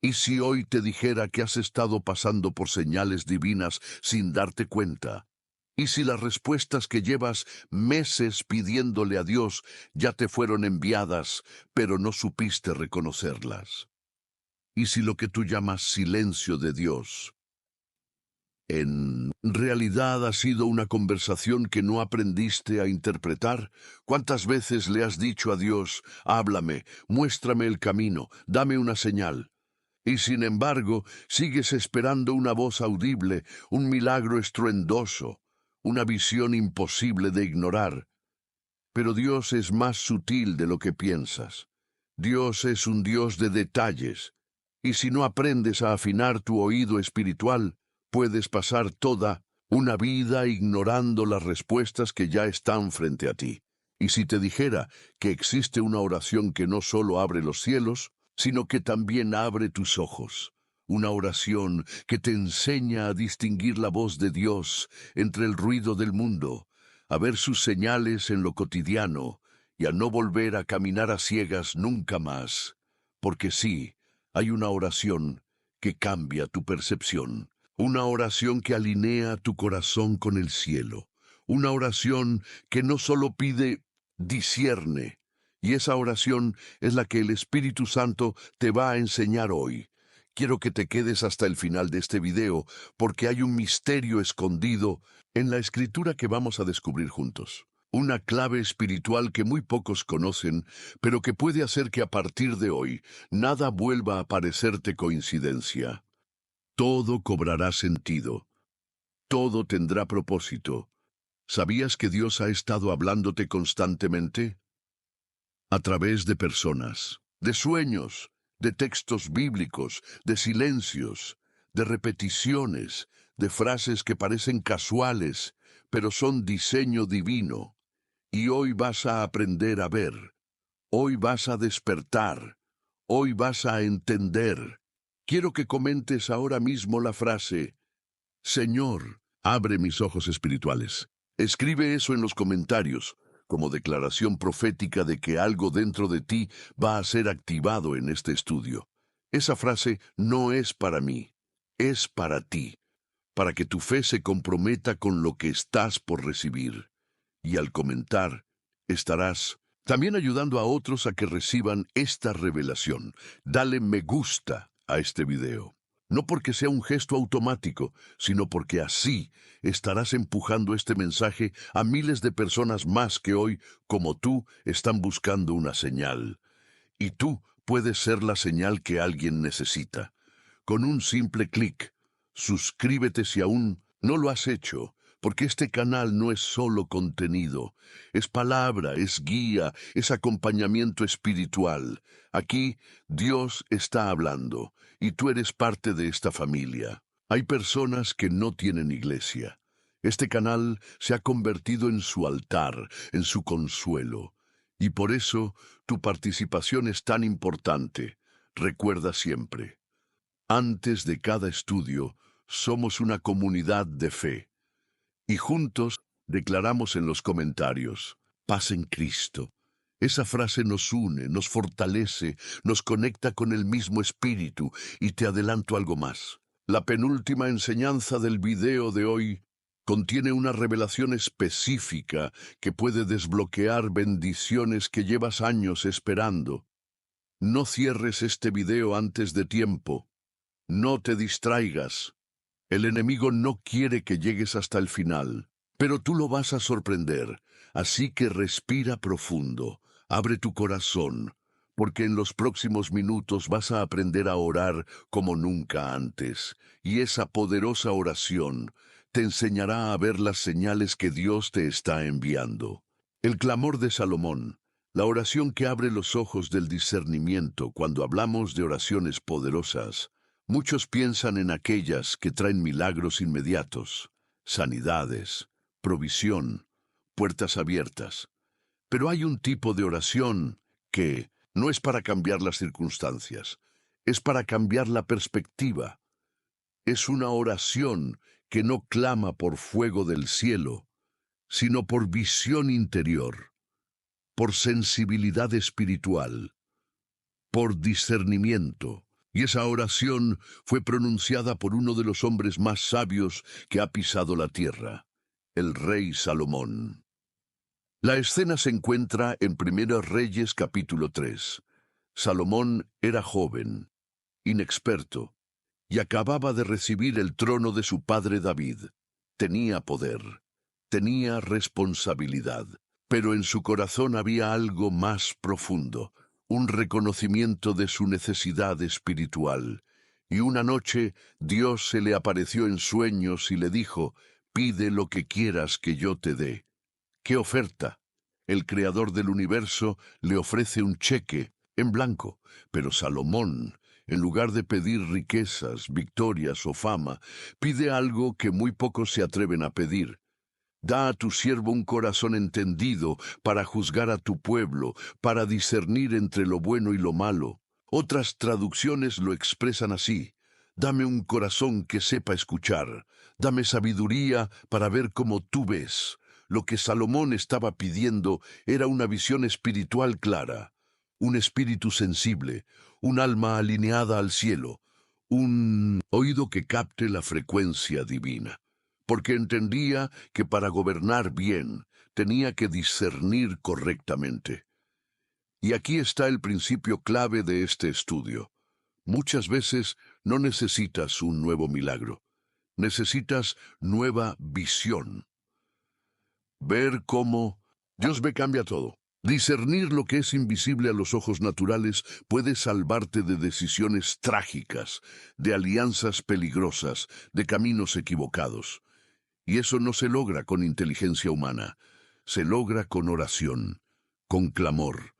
¿Y si hoy te dijera que has estado pasando por señales divinas sin darte cuenta? ¿Y si las respuestas que llevas meses pidiéndole a Dios ya te fueron enviadas, pero no supiste reconocerlas? ¿Y si lo que tú llamas silencio de Dios en realidad ha sido una conversación que no aprendiste a interpretar? ¿Cuántas veces le has dicho a Dios, háblame, muéstrame el camino, dame una señal? Y sin embargo, sigues esperando una voz audible, un milagro estruendoso, una visión imposible de ignorar. Pero Dios es más sutil de lo que piensas. Dios es un Dios de detalles. Y si no aprendes a afinar tu oído espiritual, puedes pasar toda una vida ignorando las respuestas que ya están frente a ti. Y si te dijera que existe una oración que no solo abre los cielos, sino que también abre tus ojos, una oración que te enseña a distinguir la voz de Dios entre el ruido del mundo, a ver sus señales en lo cotidiano y a no volver a caminar a ciegas nunca más, porque sí, hay una oración que cambia tu percepción, una oración que alinea tu corazón con el cielo, una oración que no solo pide, discierne, y esa oración es la que el Espíritu Santo te va a enseñar hoy. Quiero que te quedes hasta el final de este video, porque hay un misterio escondido en la escritura que vamos a descubrir juntos. Una clave espiritual que muy pocos conocen, pero que puede hacer que a partir de hoy nada vuelva a parecerte coincidencia. Todo cobrará sentido. Todo tendrá propósito. ¿Sabías que Dios ha estado hablándote constantemente? A través de personas, de sueños, de textos bíblicos, de silencios, de repeticiones, de frases que parecen casuales, pero son diseño divino. Y hoy vas a aprender a ver, hoy vas a despertar, hoy vas a entender. Quiero que comentes ahora mismo la frase, Señor, abre mis ojos espirituales. Escribe eso en los comentarios, como declaración profética de que algo dentro de ti va a ser activado en este estudio. Esa frase no es para mí, es para ti, para que tu fe se comprometa con lo que estás por recibir. Y al comentar, estarás también ayudando a otros a que reciban esta revelación. Dale me gusta a este video. No porque sea un gesto automático, sino porque así estarás empujando este mensaje a miles de personas más que hoy, como tú, están buscando una señal. Y tú puedes ser la señal que alguien necesita. Con un simple clic, suscríbete si aún no lo has hecho, porque este canal no es solo contenido, es palabra, es guía, es acompañamiento espiritual. Aquí Dios está hablando, y tú eres parte de esta familia. Hay personas que no tienen iglesia. Este canal se ha convertido en su altar, en su consuelo. Y por eso tu participación es tan importante. Recuerda siempre, antes de cada estudio, somos una comunidad de fe. Y juntos declaramos en los comentarios, paz en Cristo. Esa frase nos une, nos fortalece, nos conecta con el mismo espíritu. Y te adelanto algo más. La penúltima enseñanza del video de hoy contiene una revelación específica que puede desbloquear bendiciones que llevas años esperando. No cierres este video antes de tiempo. No te distraigas. El enemigo no quiere que llegues hasta el final, pero tú lo vas a sorprender. Así que respira profundo, abre tu corazón, porque en los próximos minutos vas a aprender a orar como nunca antes. Y esa poderosa oración te enseñará a ver las señales que Dios te está enviando. El clamor de Salomón, la oración que abre los ojos del discernimiento cuando hablamos de oraciones poderosas. Muchos piensan en aquellas que traen milagros inmediatos, sanidades, provisión, puertas abiertas. Pero hay un tipo de oración que no es para cambiar las circunstancias, es para cambiar la perspectiva. Es una oración que no clama por fuego del cielo, sino por visión interior, por sensibilidad espiritual, por discernimiento. Y esa oración fue pronunciada por uno de los hombres más sabios que ha pisado la tierra, el rey Salomón. La escena se encuentra en Primera Reyes capítulo 3. Salomón era joven, inexperto, y acababa de recibir el trono de su padre David. Tenía poder, tenía responsabilidad, pero en su corazón había algo más profundo, un reconocimiento de su necesidad espiritual. Y una noche Dios se le apareció en sueños y le dijo: «Pide lo que quieras que yo te dé». ¿Qué oferta? El creador del universo le ofrece un cheque en blanco, pero Salomón, en lugar de pedir riquezas, victorias o fama, pide algo que muy pocos se atreven a pedir. Da a tu siervo un corazón entendido para juzgar a tu pueblo, para discernir entre lo bueno y lo malo. Otras traducciones lo expresan así: dame un corazón que sepa escuchar, dame sabiduría para ver como tú ves. Lo que Salomón estaba pidiendo era una visión espiritual clara, un espíritu sensible, un alma alineada al cielo, un oído que capte la frecuencia divina, porque entendía que para gobernar bien tenía que discernir correctamente. Y aquí está el principio clave de este estudio. Muchas veces no necesitas un nuevo milagro, necesitas nueva visión. Ver cómo Dios ve cambia todo. Discernir lo que es invisible a los ojos naturales puede salvarte de decisiones trágicas, de alianzas peligrosas, de caminos equivocados. Y eso no se logra con inteligencia humana, se logra con oración, con clamor,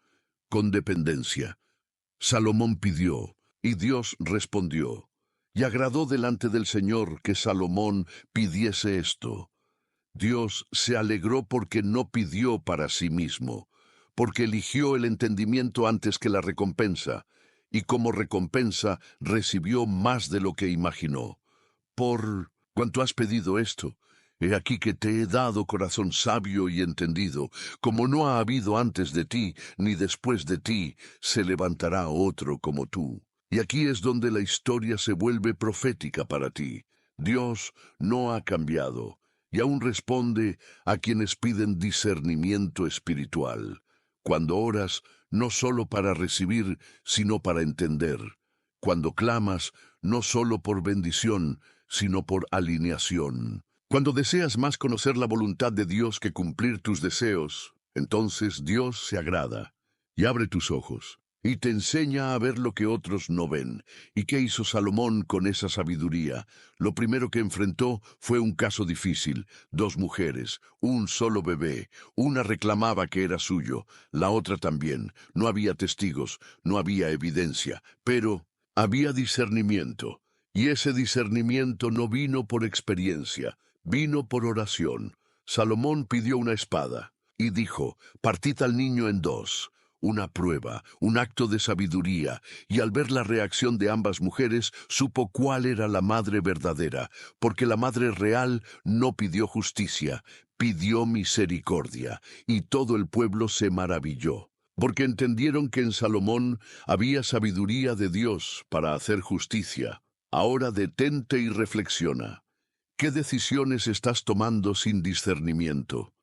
con dependencia. Salomón pidió, y Dios respondió, y agradó delante del Señor que Salomón pidiese esto. Dios se alegró porque no pidió para sí mismo, porque eligió el entendimiento antes que la recompensa, y como recompensa recibió más de lo que imaginó. Por cuanto has pedido esto, he aquí que te he dado corazón sabio y entendido, como no ha habido antes de ti, ni después de ti, se levantará otro como tú. Y aquí es donde la historia se vuelve profética para ti. Dios no ha cambiado, y aún responde a quienes piden discernimiento espiritual. Cuando oras, no solo para recibir, sino para entender. Cuando clamas, no solo por bendición, sino por alineación. Cuando deseas más conocer la voluntad de Dios que cumplir tus deseos, entonces Dios se agrada y abre tus ojos y te enseña a ver lo que otros no ven. ¿Y qué hizo Salomón con esa sabiduría? Lo primero que enfrentó fue un caso difícil: dos mujeres, un solo bebé. Una reclamaba que era suyo, la otra también. No había testigos, no había evidencia, pero había discernimiento. Y ese discernimiento no vino por experiencia, vino por oración. Salomón pidió una espada y dijo: partid al niño en dos. Una prueba, un acto de sabiduría, y al ver la reacción de ambas mujeres, supo cuál era la madre verdadera, porque la madre real no pidió justicia, pidió misericordia, y todo el pueblo se maravilló, porque entendieron que en Salomón había sabiduría de Dios para hacer justicia. Ahora detente y reflexiona. ¿Qué decisiones estás tomando sin discernimiento?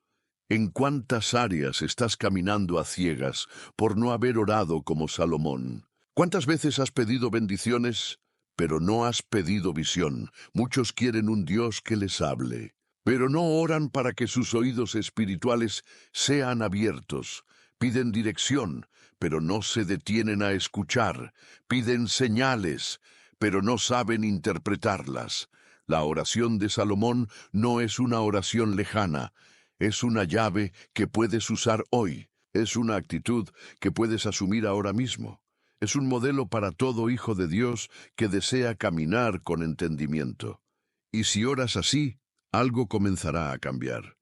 ¿En cuántas áreas estás caminando a ciegas por no haber orado como Salomón? ¿Cuántas veces has pedido bendiciones, pero no has pedido visión? Muchos quieren un Dios que les hable, pero no oran para que sus oídos espirituales sean abiertos. Piden dirección, pero no se detienen a escuchar. Piden señales, pero no saben interpretarlas. La oración de Salomón no es una oración lejana. Es una llave que puedes usar hoy. Es una actitud que puedes asumir ahora mismo. Es un modelo para todo hijo de Dios que desea caminar con entendimiento. Y si oras así, algo comenzará a cambiar.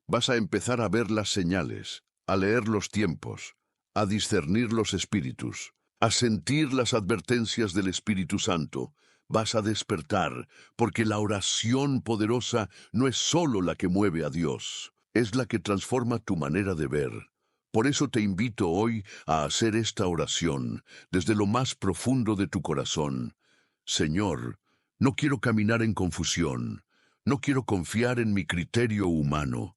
Vas a empezar a ver las señales, a leer los tiempos, a discernir los espíritus, a sentir las advertencias del Espíritu Santo. Vas a despertar, porque la oración poderosa no es solo la que mueve a Dios, es la que transforma tu manera de ver. Por eso te invito hoy a hacer esta oración desde lo más profundo de tu corazón. Señor, no quiero caminar en confusión, no quiero confiar en mi criterio humano.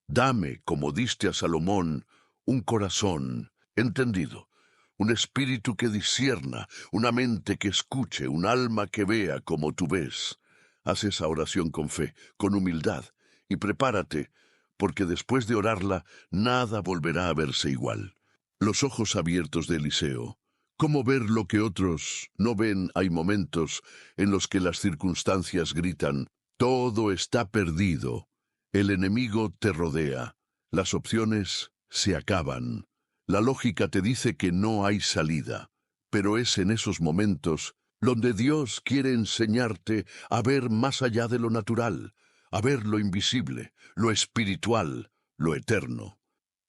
Dame, como diste a Salomón, un corazón entendido, un espíritu que discierna, una mente que escuche, un alma que vea como tú ves. Haz esa oración con fe, con humildad, y prepárate, porque después de orarla, nada volverá a verse igual. Los ojos abiertos de Eliseo. ¿Cómo ver lo que otros no ven? Hay momentos en los que las circunstancias gritan, todo está perdido. El enemigo te rodea. Las opciones se acaban. La lógica te dice que no hay salida. Pero es en esos momentos donde Dios quiere enseñarte a ver más allá de lo natural, a ver lo invisible, lo espiritual, lo eterno.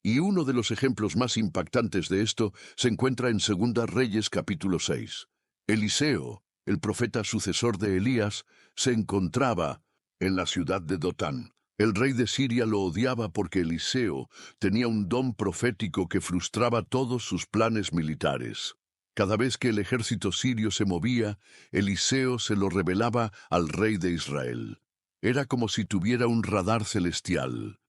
Y uno de los ejemplos más impactantes de esto se encuentra en Segunda Reyes capítulo 6. Eliseo, el profeta sucesor de Elías, se encontraba en la ciudad de Dotán. El rey de Siria lo odiaba porque Eliseo tenía un don profético que frustraba todos sus planes militares. Cada vez que el ejército sirio se movía, Eliseo se lo revelaba al rey de Israel. Era como si tuviera un radar celestial.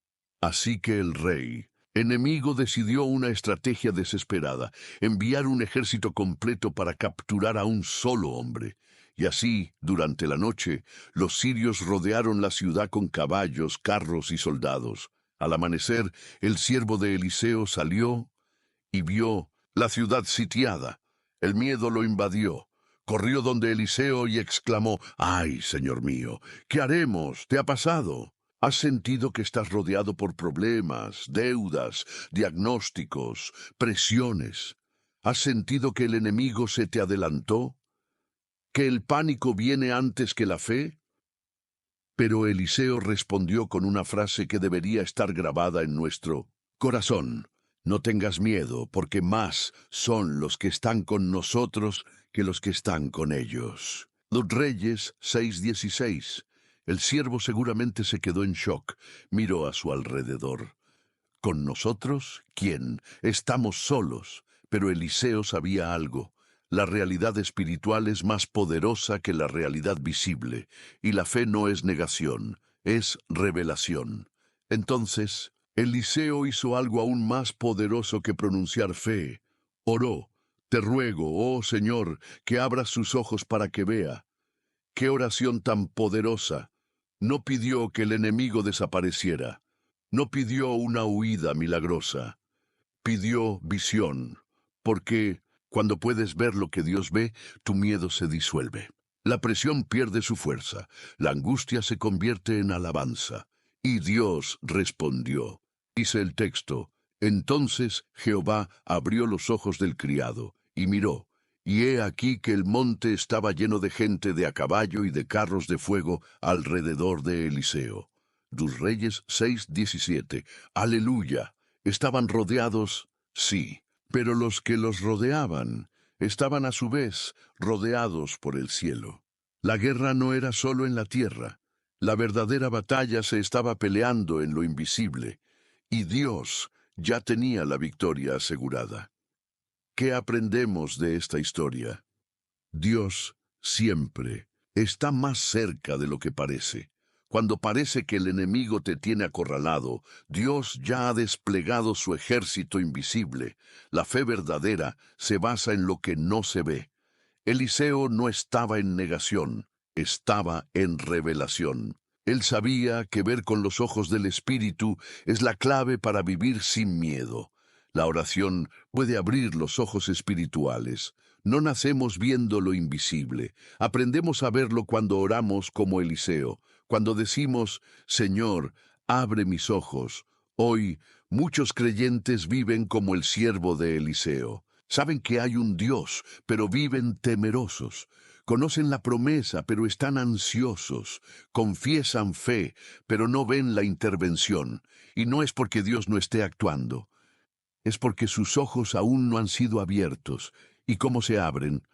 Así que el rey, enemigo, decidió una estrategia desesperada, enviar un ejército completo para capturar a un solo hombre. Y así, durante la noche, los sirios rodearon la ciudad con caballos, carros y soldados. Al amanecer, el siervo de Eliseo salió y vio la ciudad sitiada. El miedo lo invadió. Corrió donde Eliseo y exclamó, «¡Ay, señor mío! ¿Qué haremos? ¿Te ha pasado? ¿Has sentido que estás rodeado por problemas, deudas, diagnósticos, presiones? ¿Has sentido que el enemigo se te adelantó? ¿Que el pánico viene antes que la fe?» Pero Eliseo respondió con una frase que debería estar grabada en nuestro corazón. «No tengas miedo, porque más son los que están con nosotros que los que están con ellos». Los Reyes 6:16. El siervo seguramente se quedó en shock. Miró a su alrededor. ¿Con nosotros? ¿Quién? Estamos solos. Pero Eliseo sabía algo. La realidad espiritual es más poderosa que la realidad visible, y la fe no es negación, es revelación. Entonces, Eliseo hizo algo aún más poderoso que pronunciar fe. Oró. «Te ruego, oh Señor, que abras sus ojos para que vea». ¡Qué oración tan poderosa! No pidió que el enemigo desapareciera. No pidió una huida milagrosa. Pidió visión, porque cuando puedes ver lo que Dios ve, tu miedo se disuelve. La presión pierde su fuerza, la angustia se convierte en alabanza. Y Dios respondió. Dice el texto, entonces Jehová abrió los ojos del criado, y miró, y he aquí que el monte estaba lleno de gente de a caballo y de carros de fuego alrededor de Eliseo. Dos Reyes 6:17. Aleluya. Estaban rodeados, sí, pero los que los rodeaban estaban a su vez rodeados por el cielo. La guerra no era solo en la tierra. La verdadera batalla se estaba peleando en lo invisible, y Dios ya tenía la victoria asegurada. ¿Qué aprendemos de esta historia? Dios siempre está más cerca de lo que parece. Cuando parece que el enemigo te tiene acorralado, Dios ya ha desplegado su ejército invisible. La fe verdadera se basa en lo que no se ve. Eliseo no estaba en negación, estaba en revelación. Él sabía que ver con los ojos del Espíritu es la clave para vivir sin miedo. La oración puede abrir los ojos espirituales. No nacemos viendo lo invisible. Aprendemos a verlo cuando oramos como Eliseo, cuando decimos, Señor, abre mis ojos. Hoy, muchos creyentes viven como el siervo de Eliseo. Saben que hay un Dios, pero viven temerosos. Conocen la promesa, pero están ansiosos. Confiesan fe, pero no ven la intervención. Y no es porque Dios no esté actuando. Es porque sus ojos aún no han sido abiertos. ¿Y cómo se abren?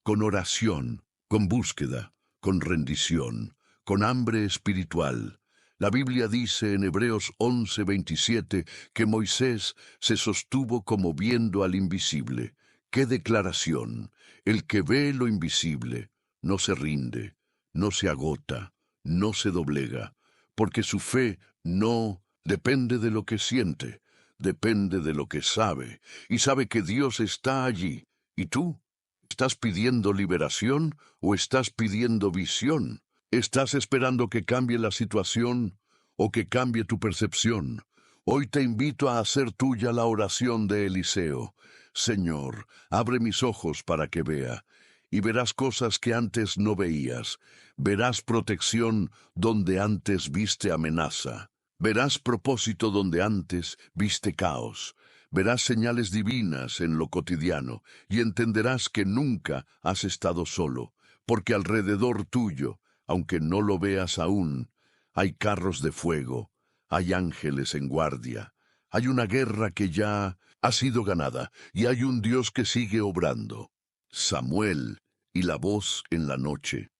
Con oración, con búsqueda, con rendición, con hambre espiritual. La Biblia dice en Hebreos 11:27 que Moisés se sostuvo como viendo al invisible. ¡Qué declaración! El que ve lo invisible no se rinde, no se agota, no se doblega, porque su fe no depende de lo que siente, depende de lo que sabe, y sabe que Dios está allí. ¿Y tú? ¿Estás pidiendo liberación o estás pidiendo visión? ¿Estás esperando que cambie la situación o que cambie tu percepción? Hoy te invito a hacer tuya la oración de Eliseo. Señor, abre mis ojos para que vea, y verás cosas que antes no veías. Verás protección donde antes viste amenaza. Verás propósito donde antes viste caos. Verás señales divinas en lo cotidiano y entenderás que nunca has estado solo, porque alrededor tuyo, aunque no lo veas aún, hay carros de fuego, hay ángeles en guardia, hay una guerra que ya ha sido ganada y hay un Dios que sigue obrando. Samuel y la voz en la noche.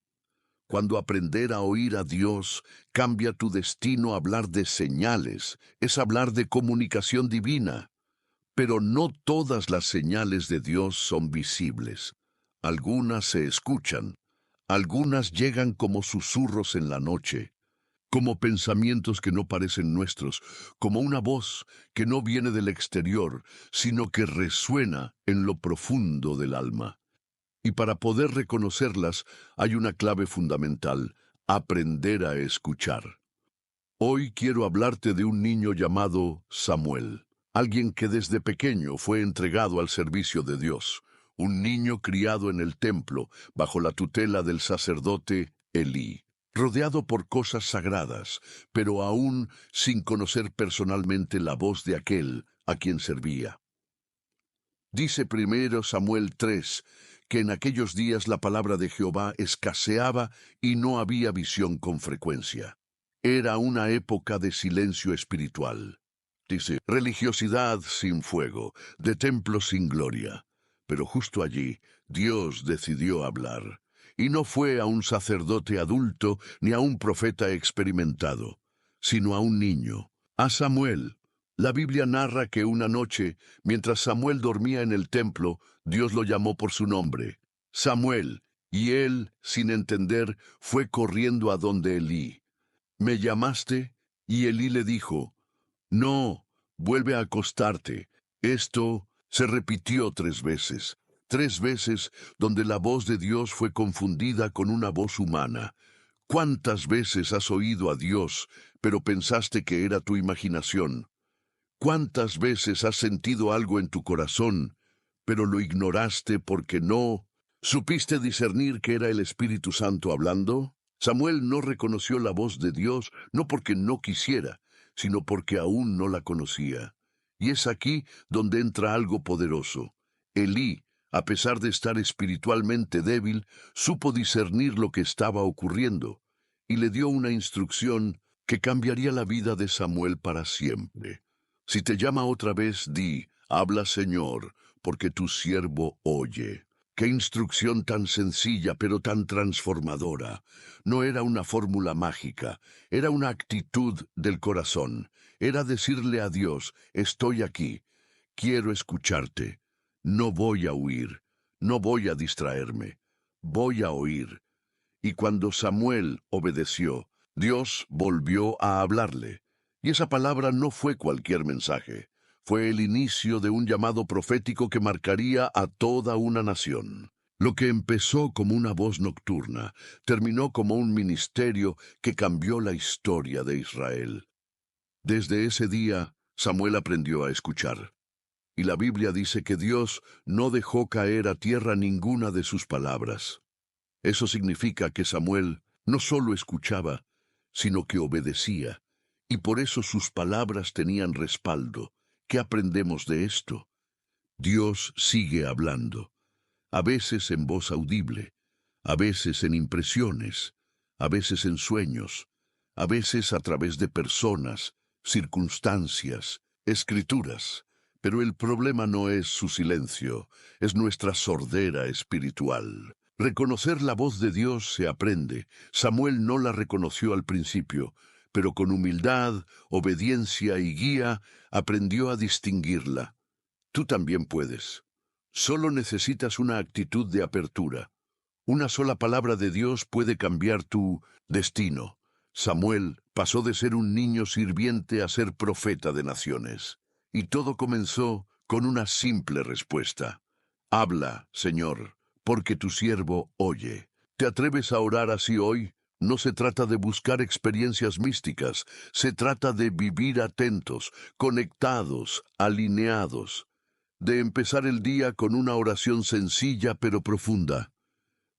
Cuando aprender a oír a Dios cambia tu destino, hablar de señales, es hablar de comunicación divina. Pero no todas las señales de Dios son visibles. Algunas se escuchan, algunas llegan como susurros en la noche, como pensamientos que no parecen nuestros, como una voz que no viene del exterior, sino que resuena en lo profundo del alma. Y para poder reconocerlas hay una clave fundamental: aprender a escuchar. Hoy quiero hablarte de un niño llamado Samuel, alguien que desde pequeño fue entregado al servicio de Dios, un niño criado en el templo bajo la tutela del sacerdote Elí, rodeado por cosas sagradas, pero aún sin conocer personalmente la voz de aquel a quien servía. Dice primero Samuel 3 que en aquellos días la palabra de Jehová escaseaba y no había visión con frecuencia. Era una época de silencio espiritual. Dice, religiosidad sin fuego, de templo sin gloria. Pero justo allí, Dios decidió hablar. Y no fue a un sacerdote adulto ni a un profeta experimentado, sino a un niño, a Samuel. La Biblia narra que una noche, mientras Samuel dormía en el templo, Dios lo llamó por su nombre, Samuel, y él, sin entender, fue corriendo a donde Elí. ¿Me llamaste? Y Elí le dijo, no, vuelve a acostarte. Esto se repitió 3 veces donde la voz de Dios fue confundida con una voz humana. ¿Cuántas veces has oído a Dios, pero pensaste que era tu imaginación? ¿Cuántas veces has sentido algo en tu corazón, pero lo ignoraste porque no supiste discernir que era el Espíritu Santo hablando? Samuel no reconoció la voz de Dios no porque no quisiera, sino porque aún no la conocía. Y es aquí donde entra algo poderoso. Elí, a pesar de estar espiritualmente débil, supo discernir lo que estaba ocurriendo, y le dio una instrucción que cambiaría la vida de Samuel para siempre. Si te llama otra vez, di, habla Señor, porque tu siervo oye. Qué instrucción tan sencilla, pero tan transformadora. No era una fórmula mágica, era una actitud del corazón. Era decirle a Dios, estoy aquí, quiero escucharte. No voy a huir, no voy a distraerme, voy a oír. Y cuando Samuel obedeció, Dios volvió a hablarle. Y esa palabra no fue cualquier mensaje. Fue el inicio de un llamado profético que marcaría a toda una nación. Lo que empezó como una voz nocturna, terminó como un ministerio que cambió la historia de Israel. Desde ese día, Samuel aprendió a escuchar. Y la Biblia dice que Dios no dejó caer a tierra ninguna de sus palabras. Eso significa que Samuel no solo escuchaba, sino que obedecía, y por eso sus palabras tenían respaldo. ¿Qué aprendemos de esto? Dios sigue hablando, a veces en voz audible, a veces en impresiones, a veces en sueños, a veces a través de personas, circunstancias, escrituras. Pero el problema no es su silencio, es nuestra sordera espiritual. Reconocer la voz de Dios se aprende. Samuel no la reconoció al principio, pero con humildad, obediencia y guía aprendió a distinguirla. Tú también puedes. Solo necesitas una actitud de apertura. Una sola palabra de Dios puede cambiar tu destino. Samuel pasó de ser un niño sirviente a ser profeta de naciones. Y todo comenzó con una simple respuesta. Habla, Señor, porque tu siervo oye. ¿Te atreves a orar así hoy? No se trata de buscar experiencias místicas, se trata de vivir atentos, conectados, alineados, de empezar el día con una oración sencilla pero profunda.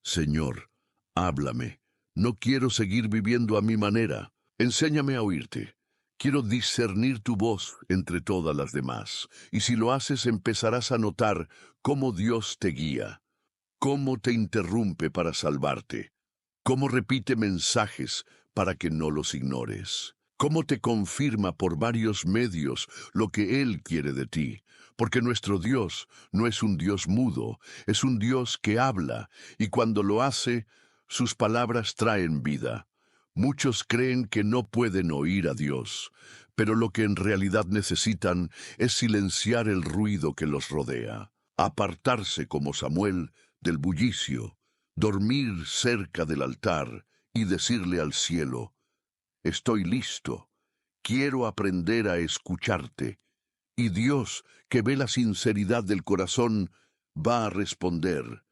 Señor, háblame. No quiero seguir viviendo a mi manera. Enséñame a oírte. Quiero discernir tu voz entre todas las demás. Y si lo haces, empezarás a notar cómo Dios te guía, cómo te interrumpe para salvarte, cómo repite mensajes para que no los ignores, cómo te confirma por varios medios lo que Él quiere de ti, porque nuestro Dios no es un Dios mudo, es un Dios que habla, y cuando lo hace, sus palabras traen vida. Muchos creen que no pueden oír a Dios, pero lo que en realidad necesitan es silenciar el ruido que los rodea, apartarse como Samuel del bullicio, dormir cerca del altar y decirle al cielo, estoy listo, quiero aprender a escucharte. Y Dios, que ve la sinceridad del corazón, va a responder.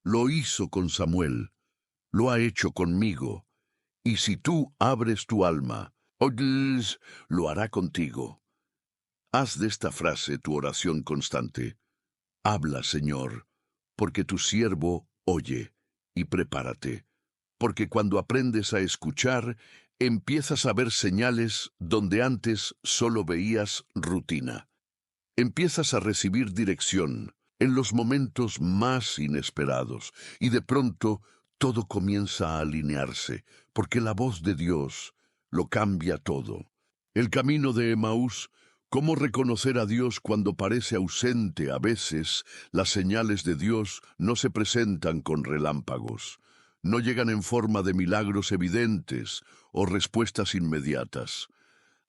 Lo hizo con Samuel, lo ha hecho conmigo. Y si tú abres tu alma, oyes, lo hará contigo. Haz de esta frase tu oración constante. Habla, Señor, porque tu siervo oye, y prepárate, porque cuando aprendes a escuchar, empiezas a ver señales donde antes solo veías rutina. Empiezas a recibir dirección en los momentos más inesperados, y de pronto todo comienza a alinearse, porque la voz de Dios lo cambia todo. El camino de Emaús. ¿Cómo reconocer a Dios cuando parece ausente? A veces, las señales de Dios no se presentan con relámpagos, no llegan en forma de milagros evidentes o respuestas inmediatas.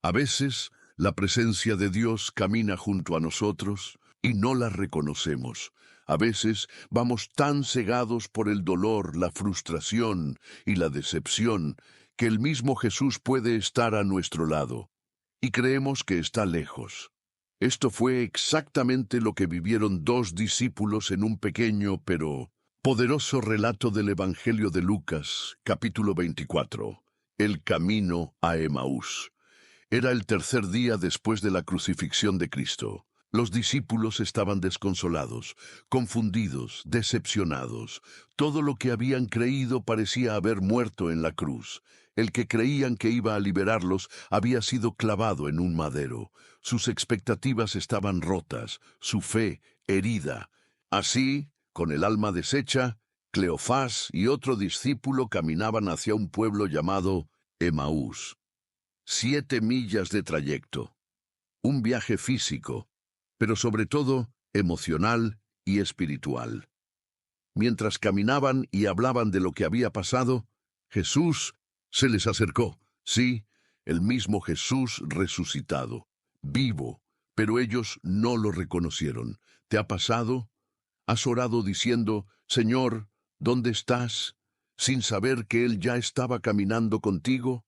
A veces, la presencia de Dios camina junto a nosotros y no la reconocemos. A veces vamos tan cegados por el dolor, la frustración y la decepción que el mismo Jesús puede estar a nuestro lado y creemos que está lejos. Esto fue exactamente lo que vivieron dos discípulos en un pequeño pero poderoso relato del Evangelio de Lucas, capítulo 24, el camino a Emaús. Era el tercer día después de la crucifixión de Cristo. Los discípulos estaban desconsolados, confundidos, decepcionados. Todo lo que habían creído parecía haber muerto en la cruz. El que creían que iba a liberarlos había sido clavado en un madero. Sus expectativas estaban rotas, su fe herida. Así, con el alma deshecha, Cleofás y otro discípulo caminaban hacia un pueblo llamado Emaús. 7 millas de trayecto. Un viaje físico, pero sobre todo emocional y espiritual. Mientras caminaban y hablaban de lo que había pasado, Jesús se les acercó. Sí, el mismo Jesús resucitado, vivo, pero ellos no lo reconocieron. ¿Te ha pasado? ¿Has orado diciendo, Señor, ¿dónde estás?, sin saber que Él ya estaba caminando contigo?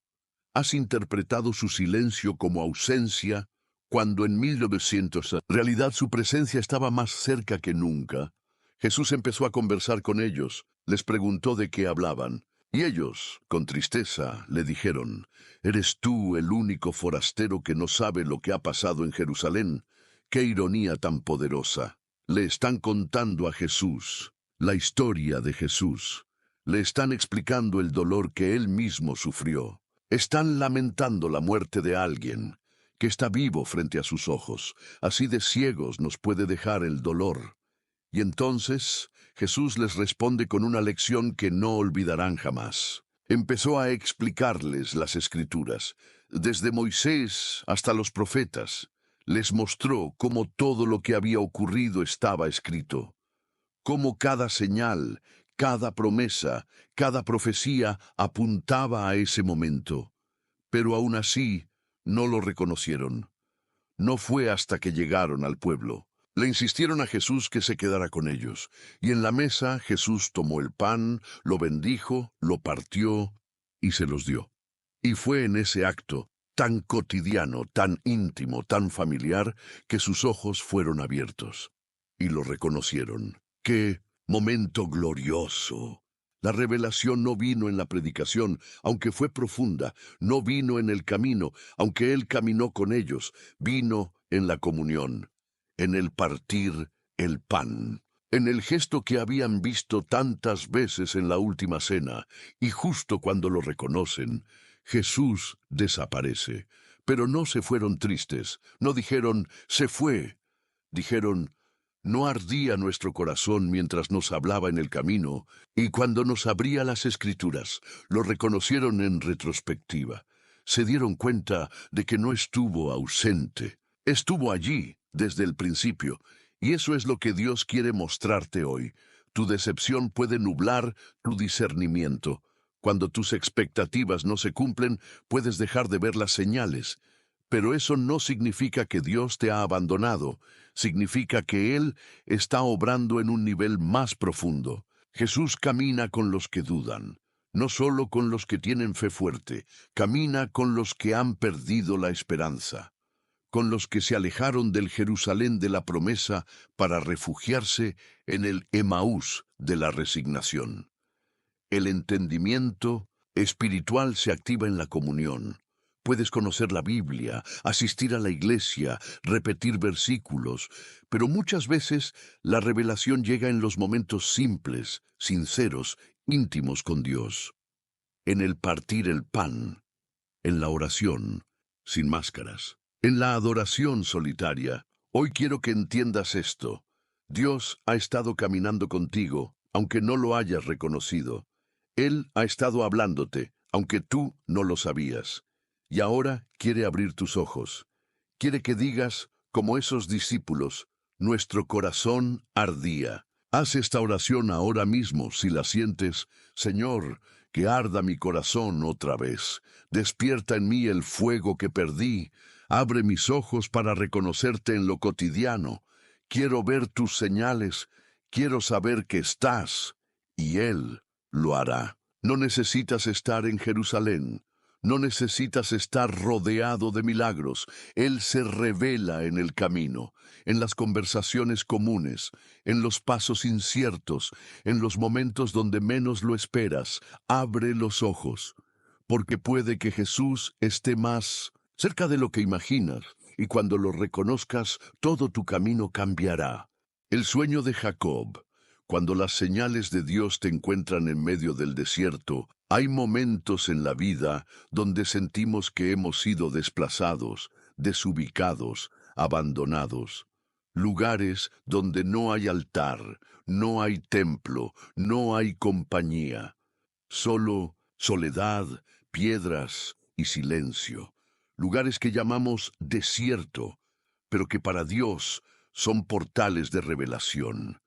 ¿Has interpretado su silencio como ausencia, cuando en 1900 en realidad su presencia estaba más cerca que nunca? Jesús empezó a conversar con ellos, les preguntó de qué hablaban, y ellos, con tristeza, le dijeron, «¿Eres tú el único forastero que no sabe lo que ha pasado en Jerusalén? ¡Qué ironía tan poderosa!». Le están contando a Jesús la historia de Jesús. Le están explicando el dolor que él mismo sufrió. Están lamentando la muerte de alguien que está vivo frente a sus ojos. Así de ciegos nos puede dejar el dolor. Y entonces Jesús les responde con una lección que no olvidarán jamás. Empezó a explicarles las Escrituras, desde Moisés hasta los profetas. Les mostró cómo todo lo que había ocurrido estaba escrito, cómo cada señal, cada promesa, cada profecía apuntaba a ese momento. Pero aún así no lo reconocieron. No fue hasta que llegaron al pueblo. Le insistieron a Jesús que se quedara con ellos, y en la mesa Jesús tomó el pan, lo bendijo, lo partió y se los dio. Y fue en ese acto, tan cotidiano, tan íntimo, tan familiar, que sus ojos fueron abiertos. Y lo reconocieron. ¡Qué momento glorioso! La revelación no vino en la predicación, aunque fue profunda, no vino en el camino, aunque Él caminó con ellos, vino en la comunión, en el partir el pan, en el gesto que habían visto tantas veces en la última cena, y justo cuando lo reconocen, Jesús desaparece. Pero no se fueron tristes, no dijeron, se fue, dijeron, ¿no ardía nuestro corazón mientras nos hablaba en el camino, y cuando nos abría las Escrituras? Lo reconocieron en retrospectiva. Se dieron cuenta de que no estuvo ausente. Estuvo allí desde el principio, y eso es lo que Dios quiere mostrarte hoy. Tu decepción puede nublar tu discernimiento. Cuando tus expectativas no se cumplen, puedes dejar de ver las señales. Pero eso no significa que Dios te ha abandonado. Significa que Él está obrando en un nivel más profundo. Jesús camina con los que dudan, no solo con los que tienen fe fuerte, camina con los que han perdido la esperanza, con los que se alejaron del Jerusalén de la promesa para refugiarse en el Emaús de la resignación. El entendimiento espiritual se activa en la comunión. Puedes conocer la Biblia, asistir a la iglesia, repetir versículos, pero muchas veces la revelación llega en los momentos simples, sinceros, íntimos con Dios. En el partir el pan, en la oración, sin máscaras, en la adoración solitaria. Hoy quiero que entiendas esto. Dios ha estado caminando contigo, aunque no lo hayas reconocido. Él ha estado hablándote, aunque tú no lo sabías. Y ahora quiere abrir tus ojos. Quiere que digas, como esos discípulos, nuestro corazón ardía. Haz esta oración ahora mismo, si la sientes. Señor, que arda mi corazón otra vez. Despierta en mí el fuego que perdí. Abre mis ojos para reconocerte en lo cotidiano. Quiero ver tus señales. Quiero saber que estás. Y Él lo hará. No necesitas estar en Jerusalén. No necesitas estar rodeado de milagros. Él se revela en el camino, en las conversaciones comunes, en los pasos inciertos, en los momentos donde menos lo esperas. Abre los ojos, porque puede que Jesús esté más cerca de lo que imaginas, y cuando lo reconozcas, todo tu camino cambiará. El sueño de Jacob. Cuando las señales de Dios te encuentran en medio del desierto, hay momentos en la vida donde sentimos que hemos sido desplazados, desubicados, abandonados. Lugares donde no hay altar, no hay templo, no hay compañía. Solo soledad, piedras y silencio. Lugares que llamamos desierto, pero que para Dios son portales de revelación.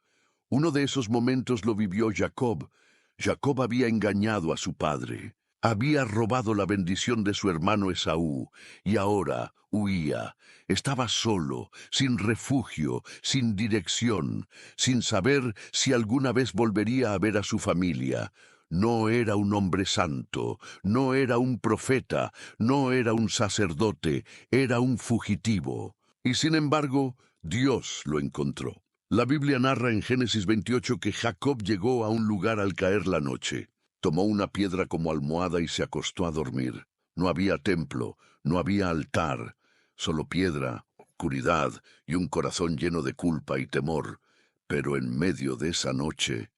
Uno de esos momentos lo vivió Jacob. Jacob había engañado a su padre. Había robado la bendición de su hermano Esaú, y ahora huía. Estaba solo, sin refugio, sin dirección, sin saber si alguna vez volvería a ver a su familia. No era un hombre santo, no era un profeta, no era un sacerdote, era un fugitivo. Y sin embargo, Dios lo encontró. La Biblia narra en Génesis 28 que Jacob llegó a un lugar al caer la noche. Tomó una piedra como almohada y se acostó a dormir. No había templo, no había altar, solo piedra, oscuridad y un corazón lleno de culpa y temor. Pero en medio de esa noche,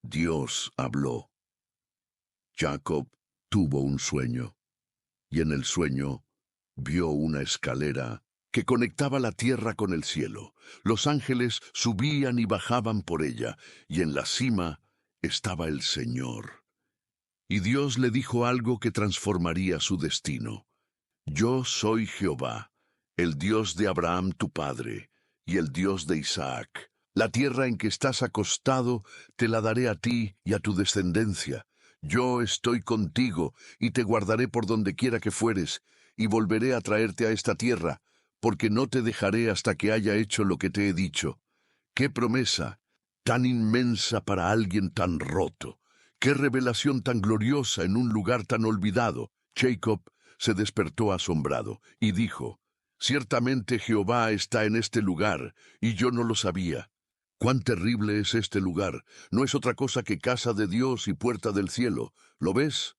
Dios habló. Jacob tuvo un sueño, y en el sueño vio una escalera que conectaba la tierra con el cielo. Los ángeles subían y bajaban por ella, y en la cima estaba el Señor. Y Dios le dijo algo que transformaría su destino. Yo soy Jehová, el Dios de Abraham tu padre, y el Dios de Isaac. La tierra en que estás acostado te la daré a ti y a tu descendencia. Yo estoy contigo, y te guardaré por donde quiera que fueres, y volveré a traerte a esta tierra, porque no te dejaré hasta que haya hecho lo que te he dicho. ¡Qué promesa tan inmensa para alguien tan roto! ¡Qué revelación tan gloriosa en un lugar tan olvidado! Jacob se despertó asombrado y dijo, «Ciertamente Jehová está en este lugar, y yo no lo sabía. ¡Cuán terrible es este lugar! No es otra cosa que casa de Dios y puerta del cielo. ¿Lo ves?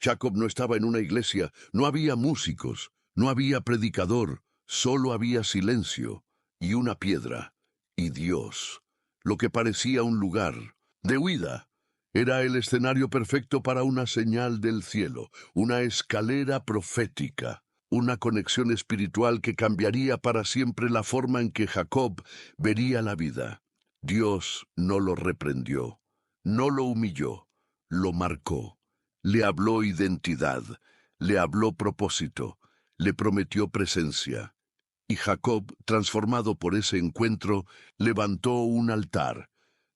Jacob no estaba en una iglesia, no había músicos, no había predicador, solo había silencio y una piedra y Dios. Lo que parecía un lugar de huida era el escenario perfecto para una señal del cielo, una escalera profética, una conexión espiritual que cambiaría para siempre la forma en que Jacob vería la vida. Dios no lo reprendió, no lo humilló, lo marcó. Le habló identidad, le habló propósito, le prometió presencia. Y Jacob, transformado por ese encuentro, levantó un altar,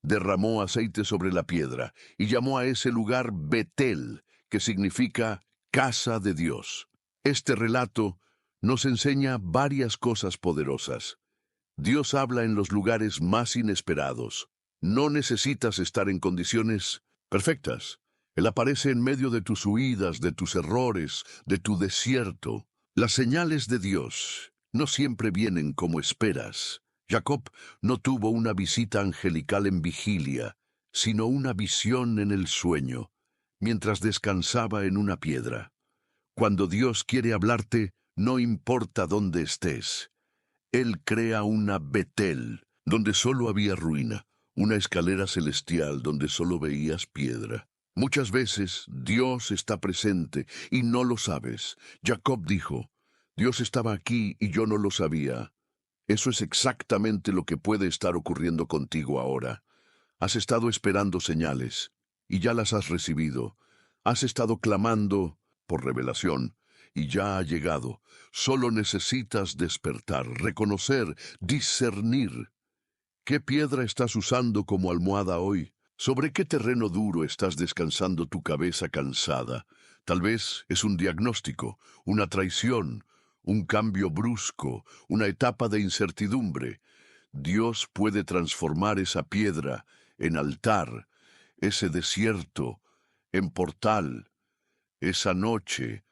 derramó aceite sobre la piedra y llamó a ese lugar Betel, que significa casa de Dios. Este relato nos enseña varias cosas poderosas. Dios habla en los lugares más inesperados. No necesitas estar en condiciones perfectas. Él aparece en medio de tus huidas, de tus errores, de tu desierto. Las señales de Dios no siempre vienen como esperas. Jacob no tuvo una visita angelical en vigilia, sino una visión en el sueño, mientras descansaba en una piedra. Cuando Dios quiere hablarte, no importa dónde estés. Él crea una Betel, donde solo había ruina, una escalera celestial donde solo veías piedra. Muchas veces Dios está presente y no lo sabes. Jacob dijo, Dios estaba aquí y yo no lo sabía. Eso es exactamente lo que puede estar ocurriendo contigo ahora. Has estado esperando señales y ya las has recibido. Has estado clamando por revelación y ya ha llegado. Solo necesitas despertar, reconocer, discernir. ¿Qué piedra estás usando como almohada hoy? ¿Sobre qué terreno duro estás descansando tu cabeza cansada? Tal vez es un diagnóstico, una traición, un cambio brusco, una etapa de incertidumbre. Dios puede transformar esa piedra en altar, ese desierto en portal, esa noche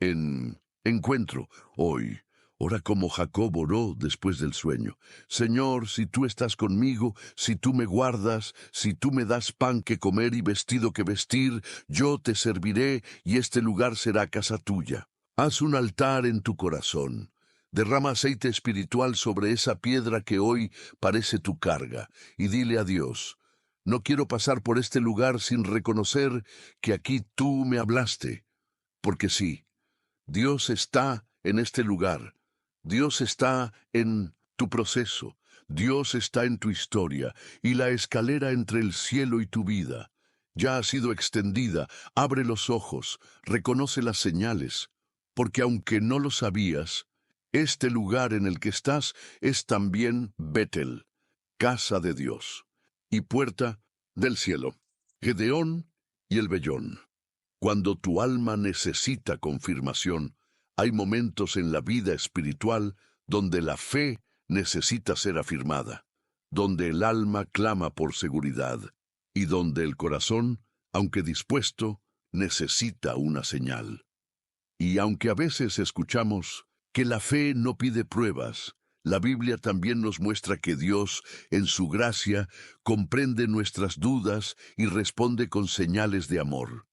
en encuentro. Hoy, ora como Jacob oró después del sueño. Señor, si tú estás conmigo, si tú me guardas, si tú me das pan que comer y vestido que vestir, yo te serviré y este lugar será casa tuya. Haz un altar en tu corazón. Derrama aceite espiritual sobre esa piedra que hoy parece tu carga y dile a Dios, no quiero pasar por este lugar sin reconocer que aquí tú me hablaste, porque sí, Dios está en este lugar. Dios está en tu proceso. Dios está en tu historia y la escalera entre el cielo y tu vida ya ha sido extendida. Abre los ojos, reconoce las señales, porque aunque no lo sabías, este lugar en el que estás es también Betel, casa de Dios, y puerta del cielo. Gedeón y el vellón. Cuando tu alma necesita confirmación, hay momentos en la vida espiritual donde la fe necesita ser afirmada, donde el alma clama por seguridad y donde el corazón, aunque dispuesto, necesita una señal. Y aunque a veces escuchamos que la fe no pide pruebas, la Biblia también nos muestra que Dios, en su gracia, comprende nuestras dudas y responde con señales de amor.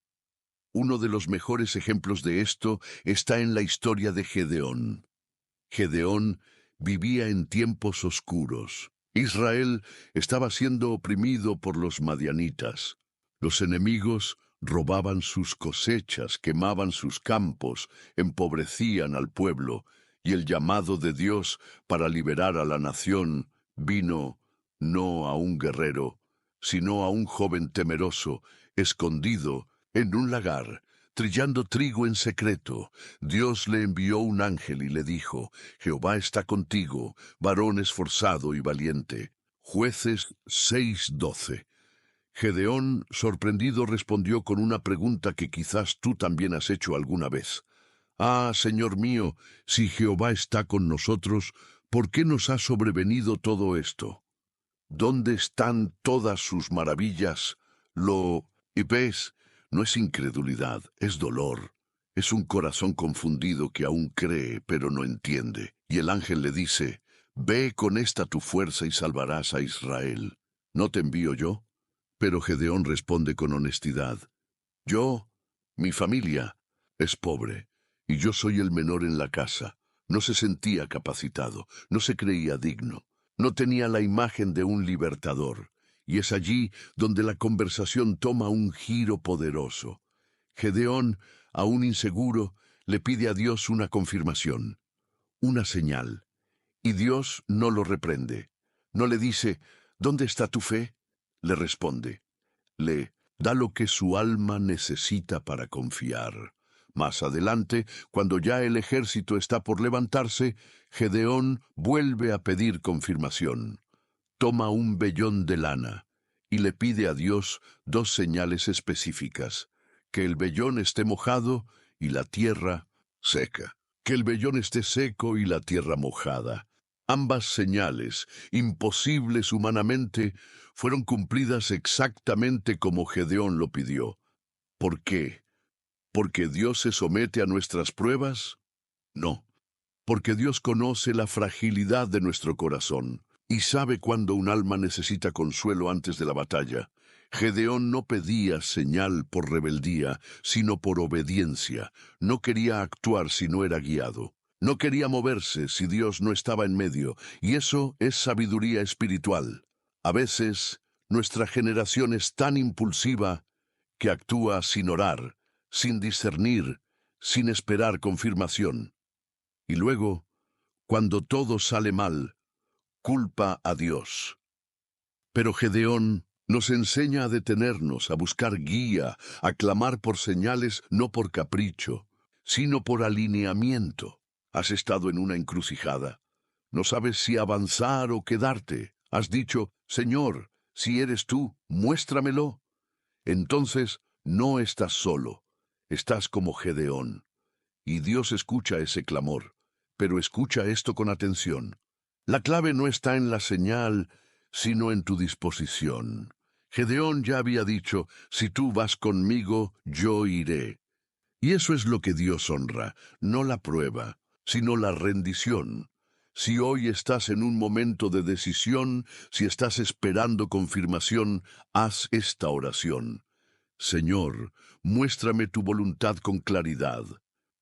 Uno de los mejores ejemplos de esto está en la historia de Gedeón. Gedeón vivía en tiempos oscuros. Israel estaba siendo oprimido por los madianitas. Los enemigos robaban sus cosechas, quemaban sus campos, empobrecían al pueblo, y el llamado de Dios para liberar a la nación vino no a un guerrero, sino a un joven temeroso, escondido en un lagar, trillando trigo en secreto. Dios le envió un ángel y le dijo, Jehová está contigo, varón esforzado y valiente. Jueces 6:12. Gedeón, sorprendido, respondió con una pregunta que quizás tú también has hecho alguna vez. Ah, Señor mío, si Jehová está con nosotros, ¿por qué nos ha sobrevenido todo esto? ¿Dónde están todas sus maravillas? Y ves, no es incredulidad, es dolor. Es un corazón confundido que aún cree, pero no entiende. Y el ángel le dice, ve con esta tu fuerza y salvarás a Israel. ¿No te envío yo? Pero Gedeón responde con honestidad, yo, mi familia, es pobre, y yo soy el menor en la casa. No se sentía capacitado, no se creía digno, no tenía la imagen de un libertador, y es allí donde la conversación toma un giro poderoso. Gedeón, aún inseguro, le pide a Dios una confirmación, una señal, y Dios no lo reprende. No le dice, ¿dónde está tu fe? Le responde, le da lo que su alma necesita para confiar. Más adelante, cuando ya el ejército está por levantarse, Gedeón vuelve a pedir confirmación. Toma un vellón de lana y le pide a Dios dos señales específicas: que el vellón esté mojado y la tierra seca. Que el vellón esté seco y la tierra mojada. Ambas señales, imposibles humanamente, fueron cumplidas exactamente como Gedeón lo pidió. ¿Por qué? ¿Porque Dios se somete a nuestras pruebas? No, porque Dios conoce la fragilidad de nuestro corazón y sabe cuándo un alma necesita consuelo antes de la batalla. Gedeón no pedía señal por rebeldía, sino por obediencia. No quería actuar si no era guiado. No quería moverse si Dios no estaba en medio, y eso es sabiduría espiritual. A veces, nuestra generación es tan impulsiva que actúa sin orar, sin discernir, sin esperar confirmación. Y luego, cuando todo sale mal, culpa a Dios. Pero Gedeón nos enseña a detenernos, a buscar guía, a clamar por señales no por capricho, sino por alineamiento. Has estado en una encrucijada. No sabes si avanzar o quedarte. Has dicho, Señor, si eres tú, muéstramelo. Entonces no estás solo, estás como Gedeón. Y Dios escucha ese clamor, pero escucha esto con atención. La clave no está en la señal, sino en tu disposición. Gedeón ya había dicho, si tú vas conmigo, yo iré. Y eso es lo que Dios honra, no la prueba, sino la rendición. Si hoy estás en un momento de decisión, si estás esperando confirmación, haz esta oración. Señor, muéstrame tu voluntad con claridad.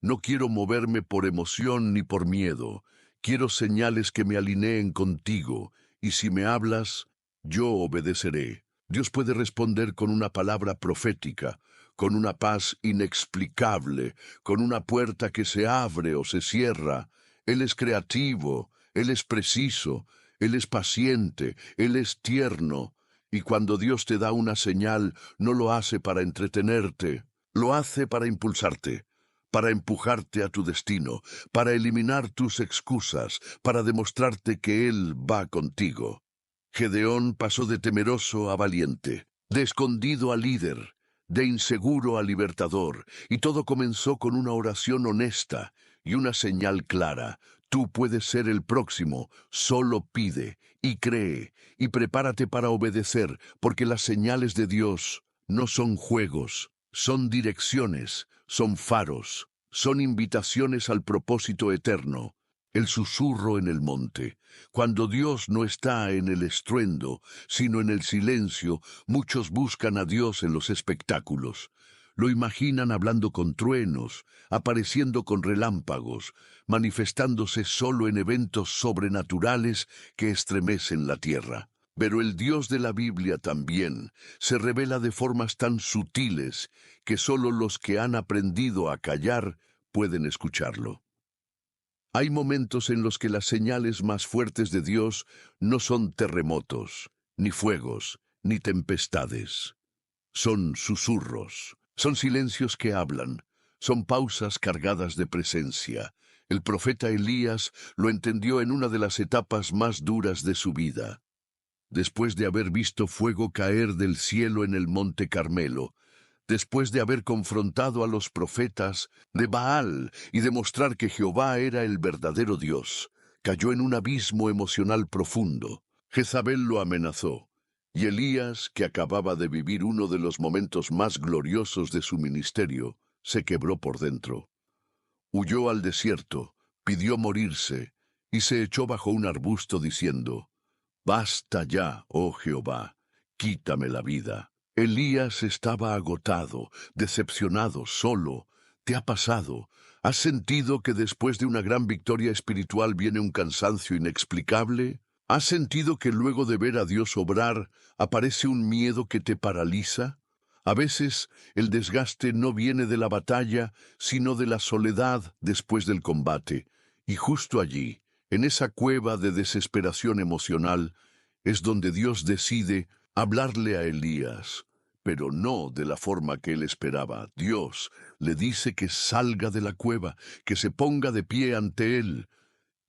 No quiero moverme por emoción ni por miedo. Quiero señales que me alineen contigo, y si me hablas, yo obedeceré. Dios puede responder con una palabra profética, con una paz inexplicable, con una puerta que se abre o se cierra. Él es creativo, Él es preciso, Él es paciente, Él es tierno. Y cuando Dios te da una señal, no lo hace para entretenerte, lo hace para impulsarte, para empujarte a tu destino, para eliminar tus excusas, para demostrarte que Él va contigo. Gedeón pasó de temeroso a valiente, de escondido a líder, de inseguro a libertador, y todo comenzó con una oración honesta y una señal clara. Tú puedes ser el próximo, solo pide y cree, y prepárate para obedecer, porque las señales de Dios no son juegos, son direcciones, son faros, son invitaciones al propósito eterno. El susurro en el monte. Cuando Dios no está en el estruendo, sino en el silencio, muchos buscan a Dios en los espectáculos. Lo imaginan hablando con truenos, apareciendo con relámpagos, manifestándose solo en eventos sobrenaturales que estremecen la tierra. Pero el Dios de la Biblia también se revela de formas tan sutiles que solo los que han aprendido a callar pueden escucharlo. Hay momentos en los que las señales más fuertes de Dios no son terremotos, ni fuegos, ni tempestades. Son susurros, son silencios que hablan, son pausas cargadas de presencia. El profeta Elías lo entendió en una de las etapas más duras de su vida. después de haber visto fuego caer del cielo en el monte Carmelo, después de haber confrontado a los profetas de Baal y demostrar que Jehová era el verdadero Dios, cayó en un abismo emocional profundo. Jezabel lo amenazó, y Elías, que acababa de vivir uno de los momentos más gloriosos de su ministerio, se quebró por dentro. Huyó al desierto, pidió morirse, y se echó bajo un arbusto diciendo: «Basta ya, oh Jehová, quítame la vida». Elías estaba agotado, decepcionado, solo. ¿Te ha pasado? ¿Has sentido que después de una gran victoria espiritual viene un cansancio inexplicable? ¿Has sentido que luego de ver a Dios obrar aparece un miedo que te paraliza? A veces el desgaste no viene de la batalla, sino de la soledad después del combate. Y justo allí, en esa cueva de desesperación emocional, es donde Dios decide hablarle a Elías, pero no de la forma que él esperaba. Dios le dice que salga de la cueva, que se ponga de pie ante él.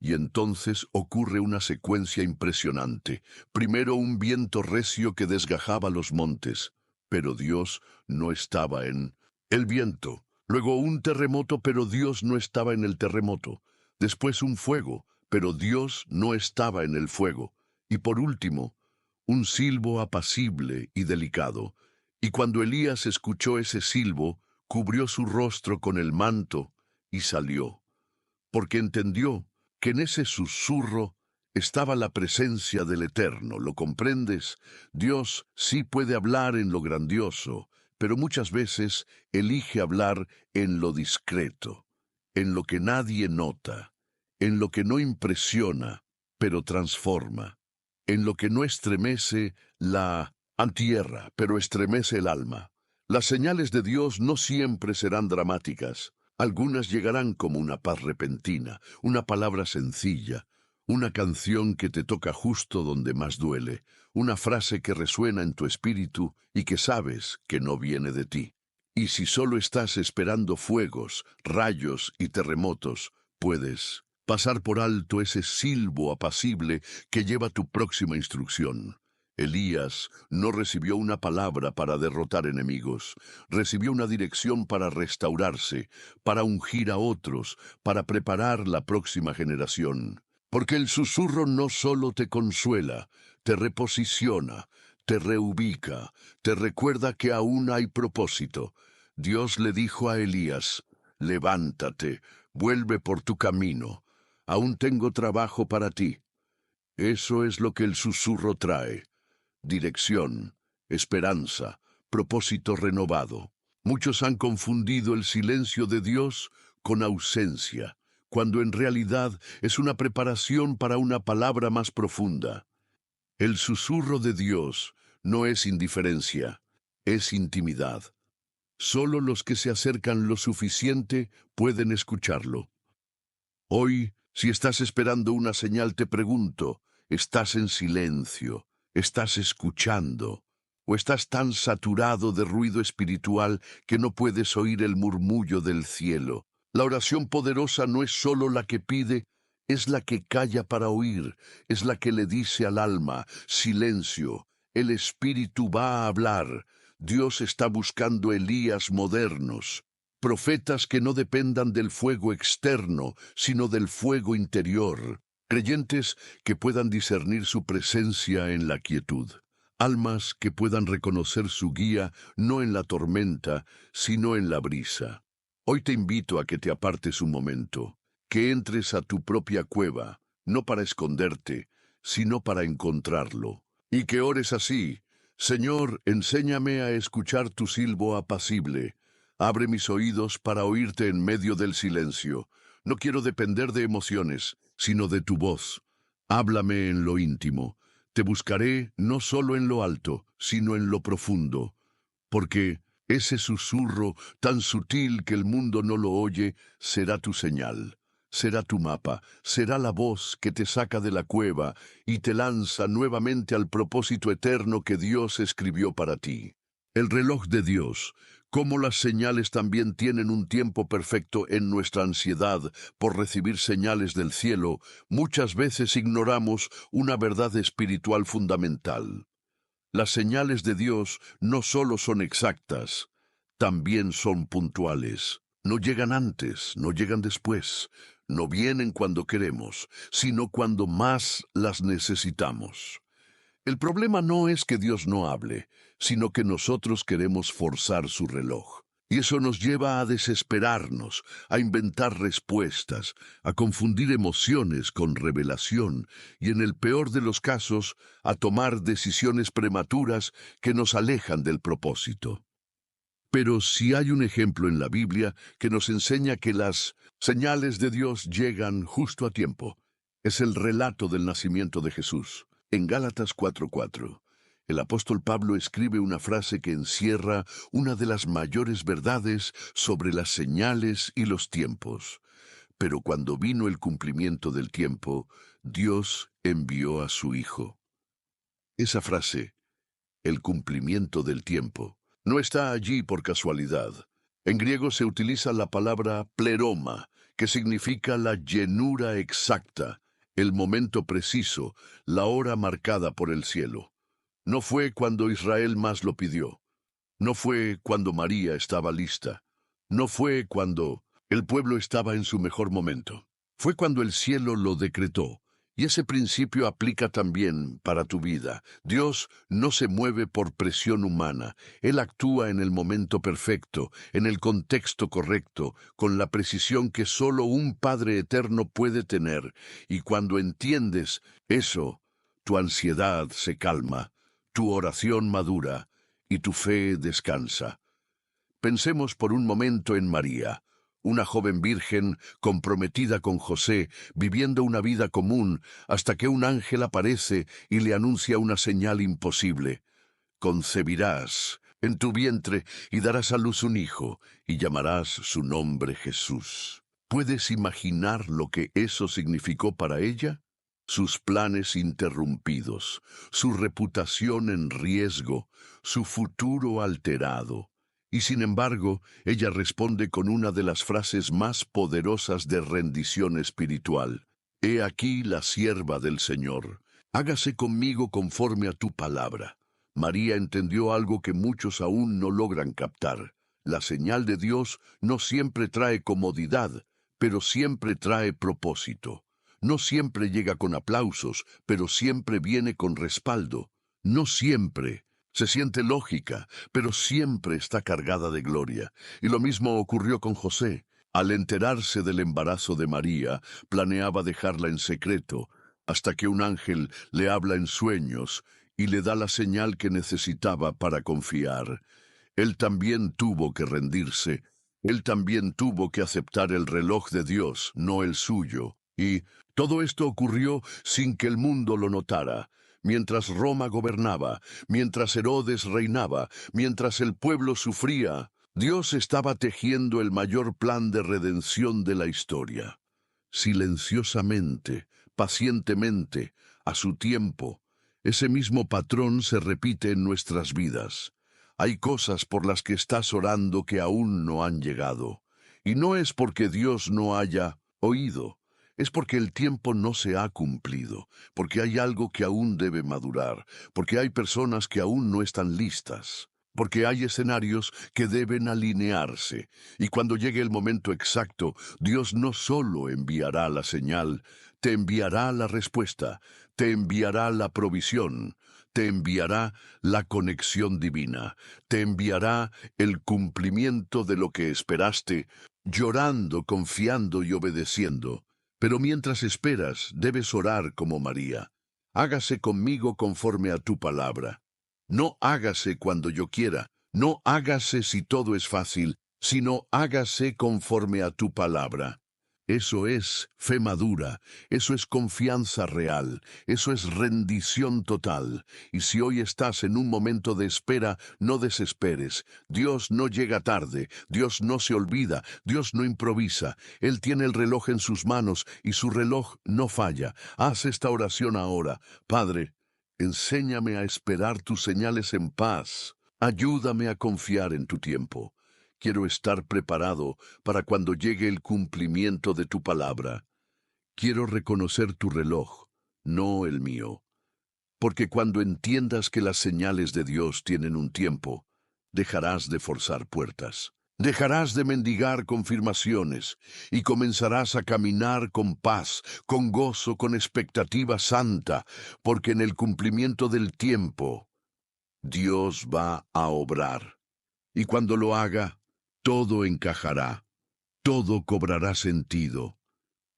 Y entonces ocurre una secuencia impresionante. Primero un viento recio que desgajaba los montes, pero Dios no estaba en el viento. Luego un terremoto, pero Dios no estaba en el terremoto. Después un fuego, pero Dios no estaba en el fuego. Y por último, un silbo apacible y delicado. Y cuando Elías escuchó ese silbo, cubrió su rostro con el manto y salió, porque entendió que en ese susurro estaba la presencia del Eterno. ¿Lo comprendes? Dios sí puede hablar en lo grandioso, pero muchas veces elige hablar en lo discreto, en lo que nadie nota, en lo que no impresiona, pero transforma, en lo que no estremece la tierra, pero estremece el alma. Las señales de Dios no siempre serán dramáticas. Algunas llegarán como una paz repentina, una palabra sencilla, una canción que te toca justo donde más duele, una frase que resuena en tu espíritu y que sabes que no viene de ti. Y si solo estás esperando fuegos, rayos y terremotos, puedes pasar por alto ese silbo apacible que lleva tu próxima instrucción. Elías no recibió una palabra para derrotar enemigos, recibió una dirección para restaurarse, para ungir a otros, para preparar la próxima generación. Porque el susurro no solo te consuela, te reposiciona, te reubica, te recuerda que aún hay propósito. Dios le dijo a Elías: «Levántate, vuelve por tu camino, aún tengo trabajo para ti». Eso es lo que el susurro trae: dirección, esperanza, propósito renovado. Muchos han confundido el silencio de Dios con ausencia, cuando en realidad es una preparación para una palabra más profunda. El susurro de Dios no es indiferencia, es intimidad. Solo los que se acercan lo suficiente pueden escucharlo. Hoy, si estás esperando una señal, te pregunto: ¿estás en silencio? ¿Estás escuchando? ¿O estás tan saturado de ruido espiritual que no puedes oír el murmullo del cielo? La oración poderosa no es solo la que pide, es la que calla para oír, es la que le dice al alma: silencio, el Espíritu va a hablar. Dios está buscando Elías modernos, profetas que no dependan del fuego externo, sino del fuego interior. Creyentes que puedan discernir su presencia en la quietud. Almas que puedan reconocer su guía no en la tormenta, sino en la brisa. Hoy te invito a que te apartes un momento, que entres a tu propia cueva, no para esconderte, sino para encontrarlo. Y que ores así: Señor, enséñame a escuchar tu silbo apacible. Abre mis oídos para oírte en medio del silencio. No quiero depender de emociones, sino de tu voz. Háblame en lo íntimo. Te buscaré no solo en lo alto, sino en lo profundo. Porque ese susurro tan sutil que el mundo no lo oye será tu señal, será tu mapa, será la voz que te saca de la cueva y te lanza nuevamente al propósito eterno que Dios escribió para ti. El reloj de Dios, Como las señales también tienen un tiempo perfecto en nuestra ansiedad por recibir señales del cielo, muchas veces ignoramos una verdad espiritual fundamental. Las señales de Dios no solo son exactas, también son puntuales. No llegan antes, no llegan después, no vienen cuando queremos, sino cuando más las necesitamos. El problema no es que Dios no hable, sino que nosotros queremos forzar su reloj. Y eso nos lleva a desesperarnos, a inventar respuestas, a confundir emociones con revelación y, en el peor de los casos, a tomar decisiones prematuras que nos alejan del propósito. Pero si hay un ejemplo en la Biblia que nos enseña que las señales de Dios llegan justo a tiempo, es el relato del nacimiento de Jesús. En Gálatas 4:4, el apóstol Pablo escribe una frase que encierra una de las mayores verdades sobre las señales y los tiempos. Pero cuando vino el cumplimiento del tiempo, Dios envió a su Hijo. Esa frase, el cumplimiento del tiempo, no está allí por casualidad. En griego se utiliza la palabra pleroma, que significa la llenura exacta, el momento preciso, la hora marcada por el cielo. No fue cuando Israel más lo pidió. No fue cuando María estaba lista. No fue cuando el pueblo estaba en su mejor momento. Fue cuando el cielo lo decretó. Y ese principio aplica también para tu vida. Dios no se mueve por presión humana. Él actúa en el momento perfecto, en el contexto correcto, con la precisión que solo un Padre eterno puede tener. Y cuando entiendes eso, tu ansiedad se calma, tu oración madura y tu fe descansa. Pensemos por un momento en María, una joven virgen comprometida con José, viviendo una vida común, hasta que un ángel aparece y le anuncia una señal imposible. Concebirás en tu vientre y darás a luz un hijo, y llamarás su nombre Jesús. ¿Puedes imaginar lo que eso significó para ella? Sus planes interrumpidos, su reputación en riesgo, su futuro alterado. Y sin embargo, ella responde con una de las frases más poderosas de rendición espiritual. He aquí la sierva del Señor. Hágase conmigo conforme a tu palabra. María entendió algo que muchos aún no logran captar. La señal de Dios no siempre trae comodidad, pero siempre trae propósito. No siempre llega con aplausos, pero siempre viene con respaldo. No siempre se siente lógica, pero siempre está cargada de gloria. Y lo mismo ocurrió con José. Al enterarse del embarazo de María, planeaba dejarla en secreto, hasta que un ángel le habla en sueños y le da la señal que necesitaba para confiar. Él también tuvo que rendirse. Él también tuvo que aceptar el reloj de Dios, no el suyo. Y todo esto ocurrió sin que el mundo lo notara. Mientras Roma gobernaba, mientras Herodes reinaba, mientras el pueblo sufría, Dios estaba tejiendo el mayor plan de redención de la historia. Silenciosamente, pacientemente, a su tiempo, ese mismo patrón se repite en nuestras vidas. Hay cosas por las que estás orando que aún no han llegado. Y no es porque Dios no haya oído. Es porque el tiempo no se ha cumplido, porque hay algo que aún debe madurar, porque hay personas que aún no están listas, porque hay escenarios que deben alinearse, y cuando llegue el momento exacto, Dios no solo enviará la señal, te enviará la respuesta, te enviará la provisión, te enviará la conexión divina, te enviará el cumplimiento de lo que esperaste, llorando, confiando y obedeciendo. Pero mientras esperas, debes orar como María. Hágase conmigo conforme a tu palabra. No hágase cuando yo quiera, no hágase si todo es fácil, sino hágase conforme a tu palabra. Eso es fe madura, eso es confianza real, eso es rendición total. Y si hoy estás en un momento de espera, no desesperes. Dios no llega tarde, Dios no se olvida, Dios no improvisa. Él tiene el reloj en sus manos y su reloj no falla. Haz esta oración ahora. Padre, enséñame a esperar tus señales en paz. Ayúdame a confiar en tu tiempo. Quiero estar preparado para cuando llegue el cumplimiento de tu palabra. Quiero reconocer tu reloj, no el mío. Porque cuando entiendas que las señales de Dios tienen un tiempo, dejarás de forzar puertas. Dejarás de mendigar confirmaciones y comenzarás a caminar con paz, con gozo, con expectativa santa, porque en el cumplimiento del tiempo, Dios va a obrar. Y cuando lo haga, todo encajará, todo cobrará sentido,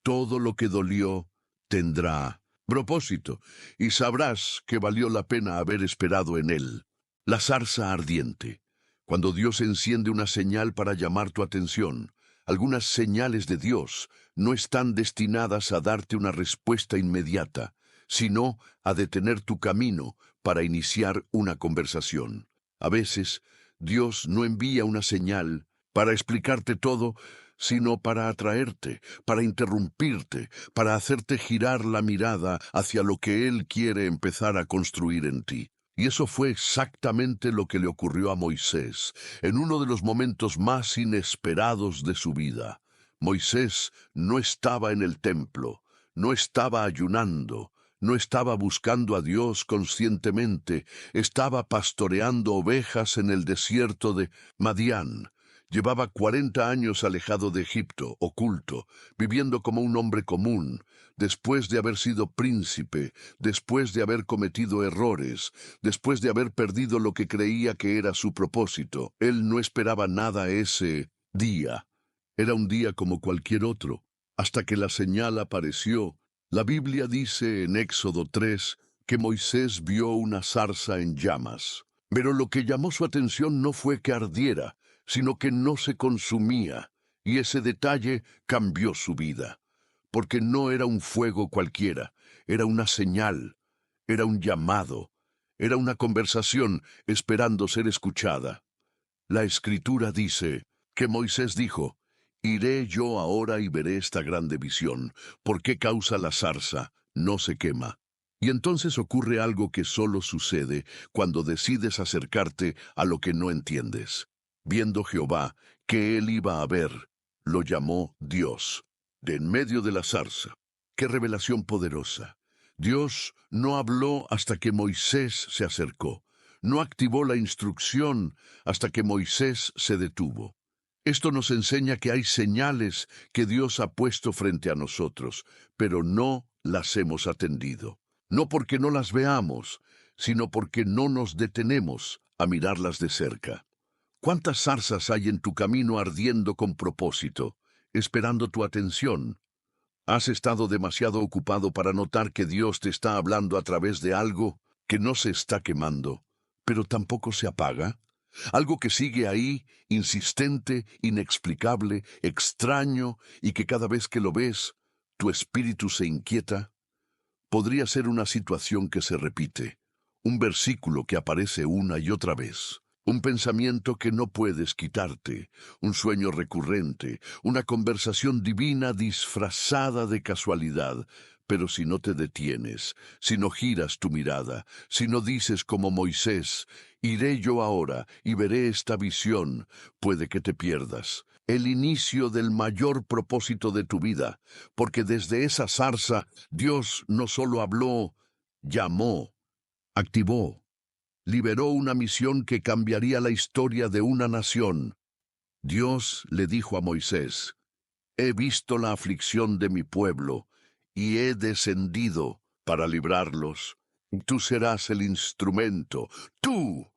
todo lo que dolió tendrá propósito, y sabrás que valió la pena haber esperado en él. La zarza ardiente. Cuando Dios enciende una señal para llamar tu atención, algunas señales de Dios no están destinadas a darte una respuesta inmediata, sino a detener tu camino para iniciar una conversación. A veces, Dios no envía una señal para explicarte todo, sino para atraerte, para interrumpirte, para hacerte girar la mirada hacia lo que Él quiere empezar a construir en ti. Y eso fue exactamente lo que le ocurrió a Moisés, en uno de los momentos más inesperados de su vida. Moisés no estaba en el templo, no estaba ayunando, no estaba buscando a Dios conscientemente, estaba pastoreando ovejas en el desierto de Madián. Llevaba 40 años alejado de Egipto, oculto, viviendo como un hombre común, después de haber sido príncipe, después de haber cometido errores, después de haber perdido lo que creía que era su propósito. Él no esperaba nada ese día. Era un día como cualquier otro, hasta que la señal apareció. La Biblia dice en Éxodo 3 que Moisés vio una zarza en llamas. Pero lo que llamó su atención no fue que ardiera, sino que no se consumía, y ese detalle cambió su vida, porque no era un fuego cualquiera, era una señal, era un llamado, era una conversación esperando ser escuchada. La Escritura dice que Moisés dijo: «Iré yo ahora y veré esta grande visión, ¿por qué causa la zarza no se quema?». Y entonces ocurre algo que solo sucede cuando decides acercarte a lo que no entiendes. Viendo Jehová que él iba a ver, lo llamó Dios, de en medio de la zarza. ¡Qué revelación poderosa! Dios no habló hasta que Moisés se acercó. No activó la instrucción hasta que Moisés se detuvo. Esto nos enseña que hay señales que Dios ha puesto frente a nosotros, pero no las hemos atendido. No porque no las veamos, sino porque no nos detenemos a mirarlas de cerca. ¿Cuántas zarzas hay en tu camino ardiendo con propósito, esperando tu atención? ¿Has estado demasiado ocupado para notar que Dios te está hablando a través de algo que no se está quemando, pero tampoco se apaga? Algo que sigue ahí, insistente, inexplicable, extraño, y que cada vez que lo ves, tu espíritu se inquieta. Podría ser una situación que se repite, un versículo que aparece una y otra vez, un pensamiento que no puedes quitarte, un sueño recurrente, una conversación divina disfrazada de casualidad. Pero si no te detienes, si no giras tu mirada, si no dices como Moisés: «Iré yo ahora y veré esta visión», puede que te pierdas el inicio del mayor propósito de tu vida, porque desde esa zarza Dios no solo habló, llamó, activó, liberó una misión que cambiaría la historia de una nación. Dios le dijo a Moisés: «He visto la aflicción de mi pueblo, y he descendido para librarlos. Tú serás el instrumento, tú,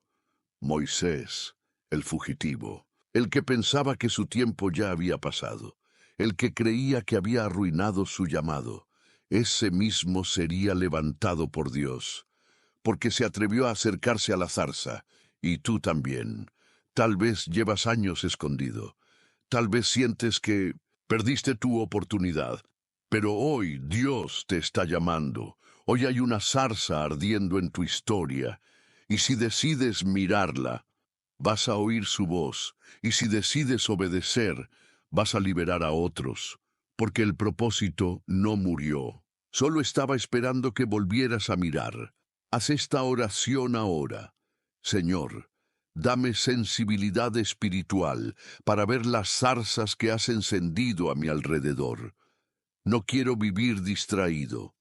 Moisés, el fugitivo, el que pensaba que su tiempo ya había pasado, el que creía que había arruinado su llamado. Ese mismo sería levantado por Dios, porque se atrevió a acercarse a la zarza, y tú también. Tal vez llevas años escondido, tal vez sientes que perdiste tu oportunidad, pero hoy Dios te está llamando. Hoy hay una zarza ardiendo en tu historia, y si decides mirarla, vas a oír su voz, y si decides obedecer, vas a liberar a otros, porque el propósito no murió. Solo estaba esperando que volvieras a mirar. Haz esta oración ahora. Señor, Dame sensibilidad espiritual para ver las zarzas que has encendido a mi alrededor. No quiero vivir distraído.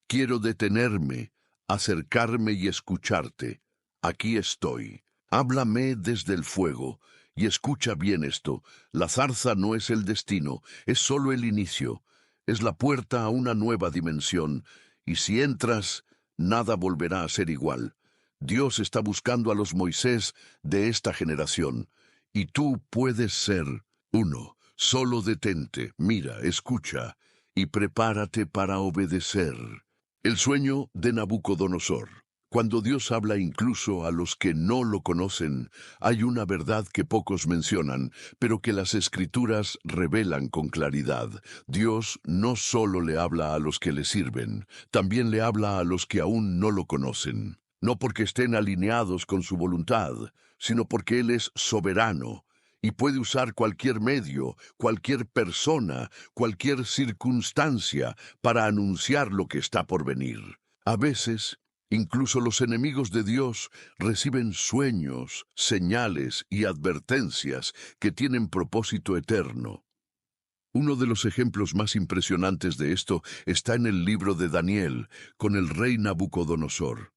Quiero detenerme, acercarme y escucharte. Aquí estoy. Háblame desde el fuego. Y escucha bien esto. La zarza no es el destino, es solo el inicio. Es la puerta a una nueva dimensión. Y si entras, nada volverá a ser igual. Dios está buscando a los Moisés de esta generación. Y tú puedes ser uno. Solo detente, mira, escucha, y prepárate para obedecer. El sueño de Nabucodonosor. Cuando Dios habla incluso a los que no lo conocen, hay una verdad que pocos mencionan, pero que las Escrituras revelan con claridad. Dios no solo le habla a los que le sirven, también le habla a los que aún no lo conocen. No porque estén alineados con su voluntad, sino porque Él es soberano y puede usar cualquier medio, cualquier persona, cualquier circunstancia para anunciar lo que está por venir. A veces, incluso los enemigos de Dios reciben sueños, señales y advertencias que tienen propósito eterno. Uno de los ejemplos más impresionantes de esto está en el libro de Daniel, con el rey Nabucodonosor.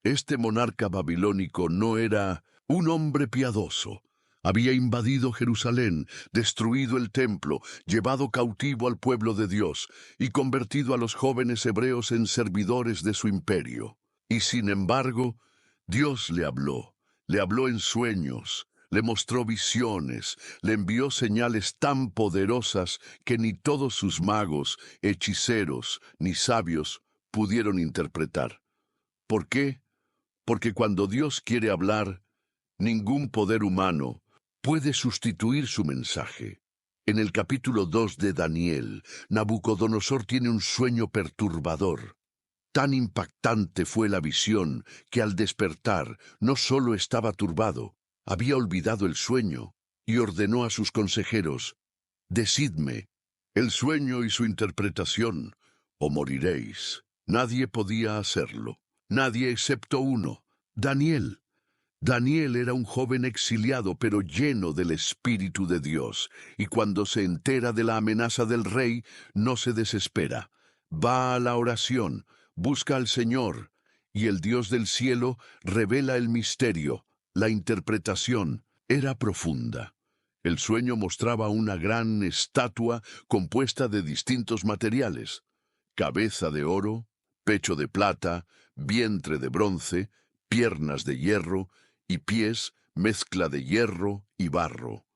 Este monarca babilónico no era un hombre piadoso. Había invadido Jerusalén, destruido el templo, llevado cautivo al pueblo de Dios y convertido a los jóvenes hebreos en servidores de su imperio. Y sin embargo, Dios le habló en sueños, le mostró visiones, le envió señales tan poderosas que ni todos sus magos, hechiceros, ni sabios pudieron interpretar. ¿Por qué? Porque cuando Dios quiere hablar, ningún poder humano puede sustituir su mensaje. En el capítulo 2 de Daniel, Nabucodonosor tiene un sueño perturbador. Tan impactante fue la visión que al despertar no solo estaba turbado, había olvidado el sueño y ordenó a sus consejeros: «Decidme el sueño y su interpretación, o moriréis». Nadie podía hacerlo. Nadie excepto uno, Daniel. Daniel era un joven exiliado pero lleno del Espíritu de Dios, y cuando se entera de la amenaza del rey, no se desespera. Va a la oración, busca al Señor, y el Dios del cielo revela el misterio. La interpretación era profunda. El sueño mostraba una gran estatua compuesta de distintos materiales: cabeza de oro, pecho de plata, vientre de bronce, piernas de hierro y pies mezcla de hierro y barro.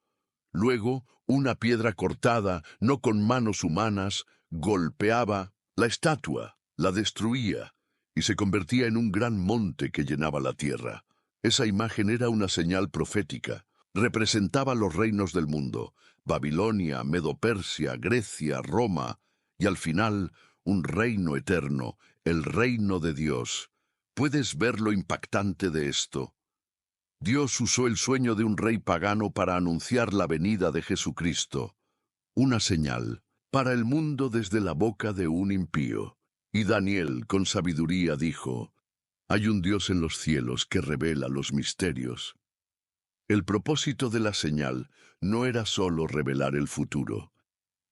Luego, una piedra cortada, no con manos humanas, golpeaba la estatua, la destruía, y se convertía en un gran monte que llenaba la tierra. Esa imagen era una señal profética. Representaba los reinos del mundo: Babilonia, Medo-Persia, Grecia, Roma, y al final, un reino eterno, el reino de Dios. ¿Puedes ver lo impactante de esto? Dios usó el sueño de un rey pagano para anunciar la venida de Jesucristo, una señal para el mundo desde la boca de un impío. Y Daniel, con sabiduría, dijo: «Hay un Dios en los cielos que revela los misterios». El propósito de la señal no era solo revelar el futuro,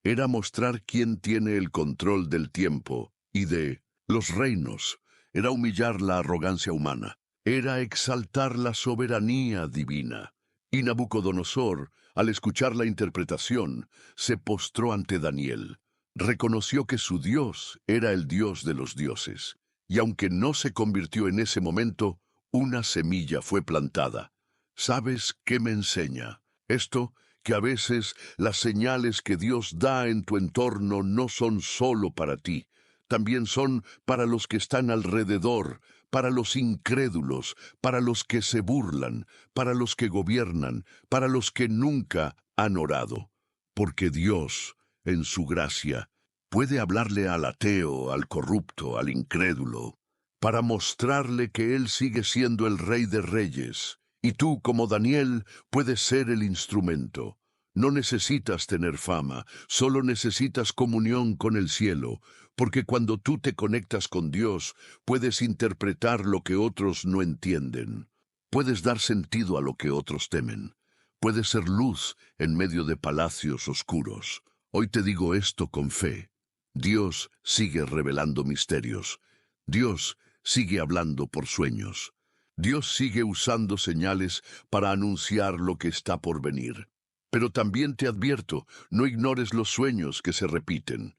era mostrar quién tiene el control del tiempo y de los reinos. Era humillar la arrogancia humana. Era exaltar la soberanía divina. Y Nabucodonosor, al escuchar la interpretación, se postró ante Daniel. Reconoció que su Dios era el Dios de los dioses. Y aunque no se convirtió en ese momento, una semilla fue plantada. ¿Sabes qué me enseña esto? Que a veces las señales que Dios da en tu entorno no son solo para ti, también son para los que están alrededor, para los incrédulos, para los que se burlan, para los que gobiernan, para los que nunca han orado. Porque Dios, en su gracia, puede hablarle al ateo, al corrupto, al incrédulo, para mostrarle que Él sigue siendo el Rey de Reyes. Y tú, como Daniel, puedes ser el instrumento. No necesitas tener fama, solo necesitas comunión con el cielo, porque cuando tú te conectas con Dios, puedes interpretar lo que otros no entienden. Puedes dar sentido a lo que otros temen. Puedes ser luz en medio de palacios oscuros. Hoy te digo esto con fe. Dios sigue revelando misterios. Dios sigue hablando por sueños. Dios sigue usando señales para anunciar lo que está por venir. Pero también te advierto, no ignores los sueños que se repiten.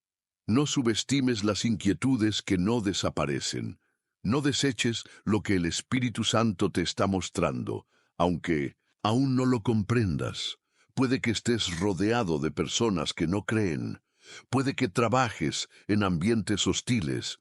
No subestimes las inquietudes que no desaparecen. No deseches lo que el Espíritu Santo te está mostrando, aunque aún no lo comprendas. Puede que estés rodeado de personas que no creen. Puede que trabajes en ambientes hostiles.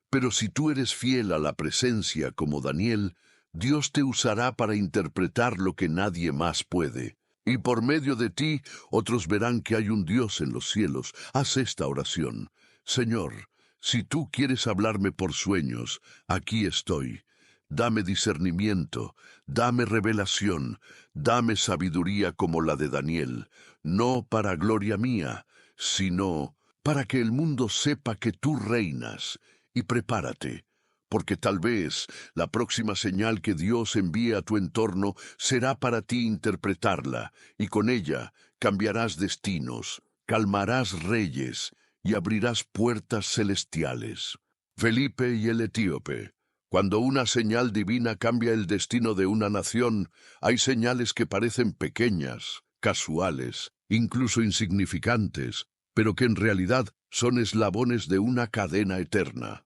Pero si tú eres fiel a la presencia como Daniel, Dios te usará para interpretar lo que nadie más puede. Y por medio de ti, otros verán que hay un Dios en los cielos. Haz esta oración. Señor, si tú quieres hablarme por sueños, aquí estoy. Dame discernimiento, dame revelación, dame sabiduría como la de Daniel, no para gloria mía, sino para que el mundo sepa que tú reinas. Y prepárate, porque tal vez la próxima señal que Dios envíe a tu entorno será para ti interpretarla, y con ella cambiarás destinos, calmarás reyes y abrirás puertas celestiales. Felipe y el etíope. Cuando una señal divina cambia el destino de una nación, hay señales que parecen pequeñas, casuales, incluso insignificantes, pero que en realidad son eslabones de una cadena eterna.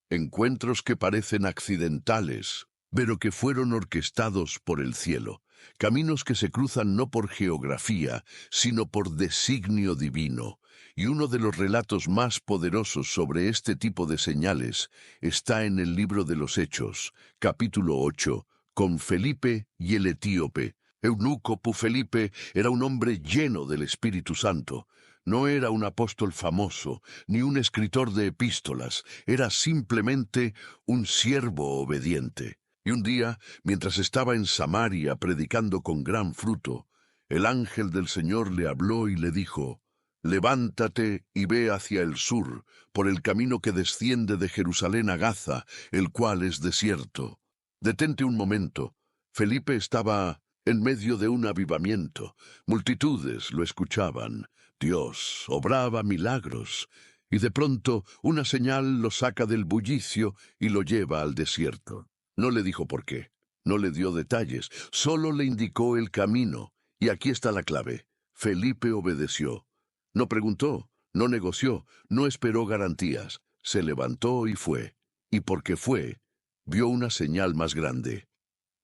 Encuentros que parecen accidentales, pero que fueron orquestados por el cielo. Caminos que se cruzan no por geografía, sino por designio divino. Y uno de los relatos más poderosos sobre este tipo de señales está en el libro de los Hechos, capítulo 8, con Felipe y el etíope. Eunuco Felipe era un hombre lleno del Espíritu Santo. No era un apóstol famoso, ni un escritor de epístolas, era simplemente un siervo obediente. Y un día, mientras estaba en Samaria predicando con gran fruto, el ángel del Señor le habló y le dijo: «Levántate y ve hacia el sur, por el camino que desciende de Jerusalén a Gaza, el cual es desierto». Detente un momento. Felipe estaba en medio de un avivamiento. Multitudes lo escuchaban. Dios obraba milagros, y de pronto una señal lo saca del bullicio y lo lleva al desierto. No le dijo por qué, no le dio detalles, solo le indicó el camino. Y aquí está la clave. Felipe obedeció. No preguntó, no negoció, no esperó garantías. Se levantó y fue. Y porque fue, vio una señal más grande.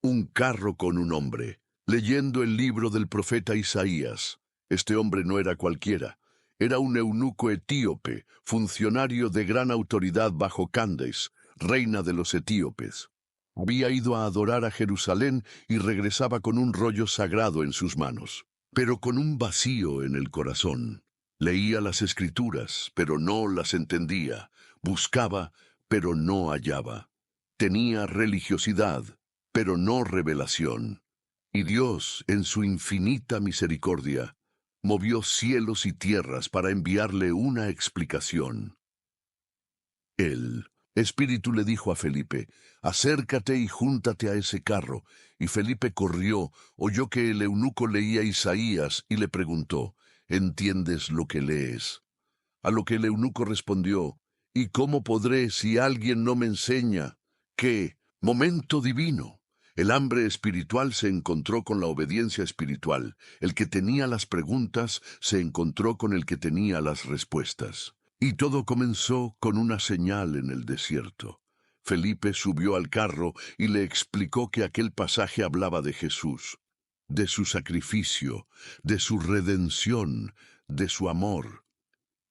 Un carro con un hombre, leyendo el libro del profeta Isaías. Este hombre no era cualquiera. Era un eunuco etíope, funcionario de gran autoridad bajo Candace, reina de los etíopes. Había ido a adorar a Jerusalén y regresaba con un rollo sagrado en sus manos, pero con un vacío en el corazón. Leía las escrituras, pero no las entendía. Buscaba, pero no hallaba. Tenía religiosidad, pero no revelación. Y Dios, en su infinita misericordia, movió cielos y tierras para enviarle una explicación. El Espíritu le dijo a Felipe: «Acércate y júntate a ese carro». Y Felipe corrió, oyó que el eunuco leía Isaías y le preguntó: «¿Entiendes lo que lees?». A lo que el eunuco respondió: «¿Y cómo podré si alguien no me enseña?». ¡Qué momento divino! El hambre espiritual se encontró con la obediencia espiritual. El que tenía las preguntas se encontró con el que tenía las respuestas. Y todo comenzó con una señal en el desierto. Felipe subió al carro y le explicó que aquel pasaje hablaba de Jesús, de su sacrificio, de su redención, de su amor.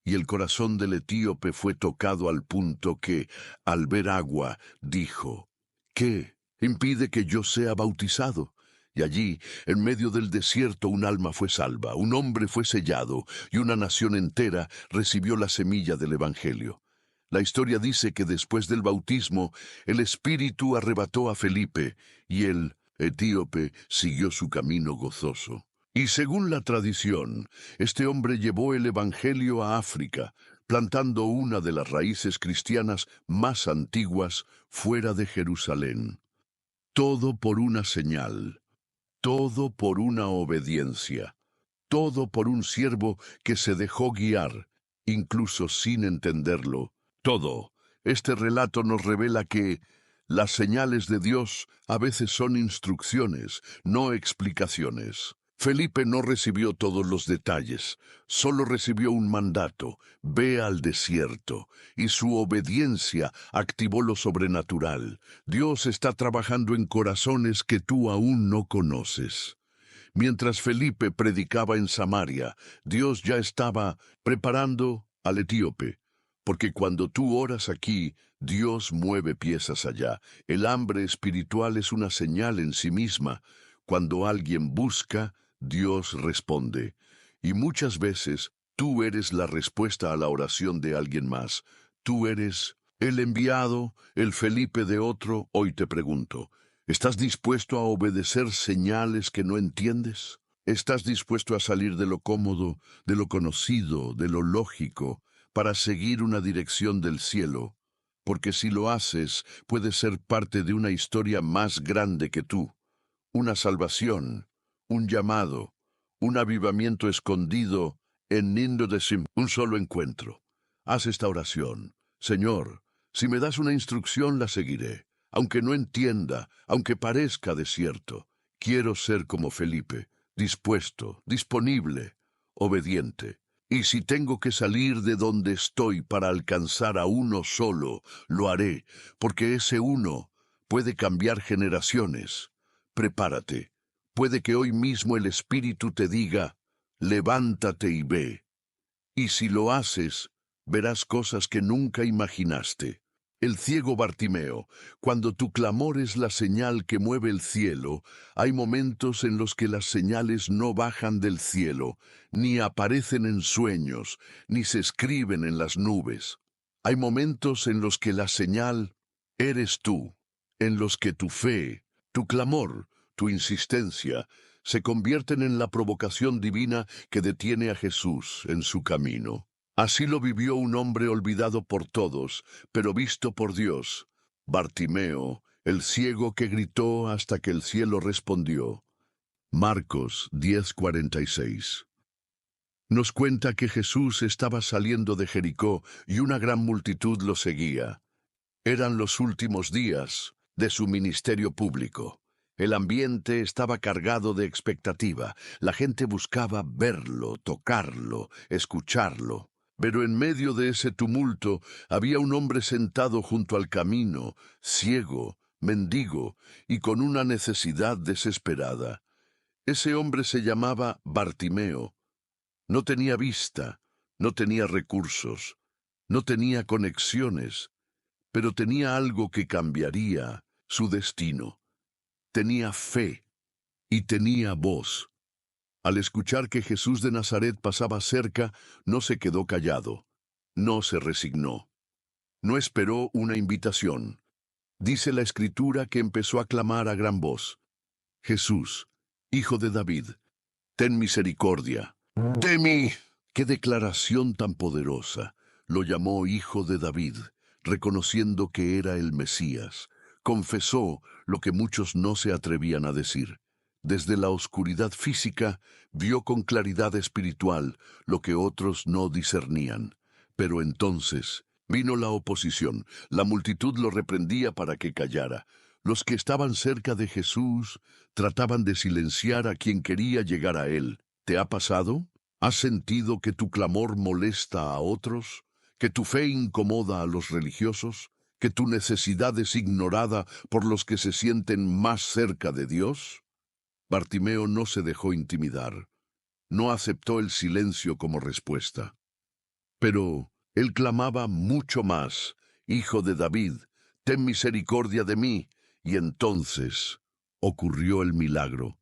Y el corazón del etíope fue tocado al punto que, al ver agua, dijo: «¿Qué impide que yo sea bautizado?». Y allí, en medio del desierto, un alma fue salva, un hombre fue sellado, y una nación entera recibió la semilla del Evangelio. La historia dice que después del bautismo, el Espíritu arrebató a Felipe, y el etíope siguió su camino gozoso. Y según la tradición, este hombre llevó el Evangelio a África, plantando una de las raíces cristianas más antiguas fuera de Jerusalén. Todo por una señal, todo por una obediencia, todo por un siervo que se dejó guiar, incluso sin entenderlo. Todo. Este relato nos revela que las señales de Dios a veces son instrucciones, no explicaciones. Felipe no recibió todos los detalles, solo recibió un mandato: ve al desierto, y su obediencia activó lo sobrenatural. Dios está trabajando en corazones que tú aún no conoces. Mientras Felipe predicaba en Samaria, Dios ya estaba preparando al etíope, porque cuando tú oras aquí, Dios mueve piezas allá. El hambre espiritual es una señal en sí misma. Cuando alguien busca, Dios responde. Y muchas veces tú eres la respuesta a la oración de alguien más. Tú eres el enviado, el Felipe de otro. Hoy te pregunto, ¿estás dispuesto a obedecer señales que no entiendes? ¿Estás dispuesto a salir de lo cómodo, de lo conocido, de lo lógico, para seguir una dirección del cielo? Porque si lo haces, puedes ser parte de una historia más grande que tú. Una salvación, un llamado, un avivamiento escondido en Nindo de Sim, un solo encuentro. Haz esta oración. Señor, si me das una instrucción, la seguiré. Aunque no entienda, aunque parezca desierto, quiero ser como Felipe, dispuesto, disponible, obediente. Y si tengo que salir de donde estoy para alcanzar a uno solo, lo haré, porque ese uno puede cambiar generaciones. Prepárate. Puede que hoy mismo el Espíritu te diga: levántate y ve. Y si lo haces, verás cosas que nunca imaginaste. El ciego Bartimeo, cuando tu clamor es la señal que mueve el cielo, hay momentos en los que las señales no bajan del cielo, ni aparecen en sueños, ni se escriben en las nubes. Hay momentos en los que la señal eres tú, en los que tu fe, tu clamor, tu insistencia, se convierten en la provocación divina que detiene a Jesús en su camino. Así lo vivió un hombre olvidado por todos, pero visto por Dios, Bartimeo, el ciego que gritó hasta que el cielo respondió. Marcos 10:46. Nos cuenta que Jesús estaba saliendo de Jericó y una gran multitud lo seguía. Eran los últimos días de su ministerio público. El ambiente estaba cargado de expectativa. La gente buscaba verlo, tocarlo, escucharlo. Pero en medio de ese tumulto había un hombre sentado junto al camino, ciego, mendigo y con una necesidad desesperada. Ese hombre se llamaba Bartimeo. No tenía vista, no tenía recursos, no tenía conexiones, pero tenía algo que cambiaría su destino. Tenía fe y tenía voz. Al escuchar que Jesús de Nazaret pasaba cerca, no se quedó callado, no se resignó, no esperó una invitación. Dice la Escritura que empezó a clamar a gran voz: Jesús, Hijo de David, ten misericordia de mí. ¡Qué declaración tan poderosa! Lo llamó Hijo de David, reconociendo que era el Mesías. Confesó lo que muchos no se atrevían a decir. Desde la oscuridad física, vio con claridad espiritual lo que otros no discernían. Pero entonces vino la oposición. La multitud lo reprendía para que callara. Los que estaban cerca de Jesús trataban de silenciar a quien quería llegar a él. ¿Te ha pasado? ¿Has sentido que tu clamor molesta a otros? ¿Que tu fe incomoda a los religiosos? ¿Que tu necesidad es ignorada por los que se sienten más cerca de Dios? Bartimeo no se dejó intimidar. No aceptó el silencio como respuesta. Pero él clamaba mucho más: Hijo de David, ten misericordia de mí. Y entonces ocurrió el milagro.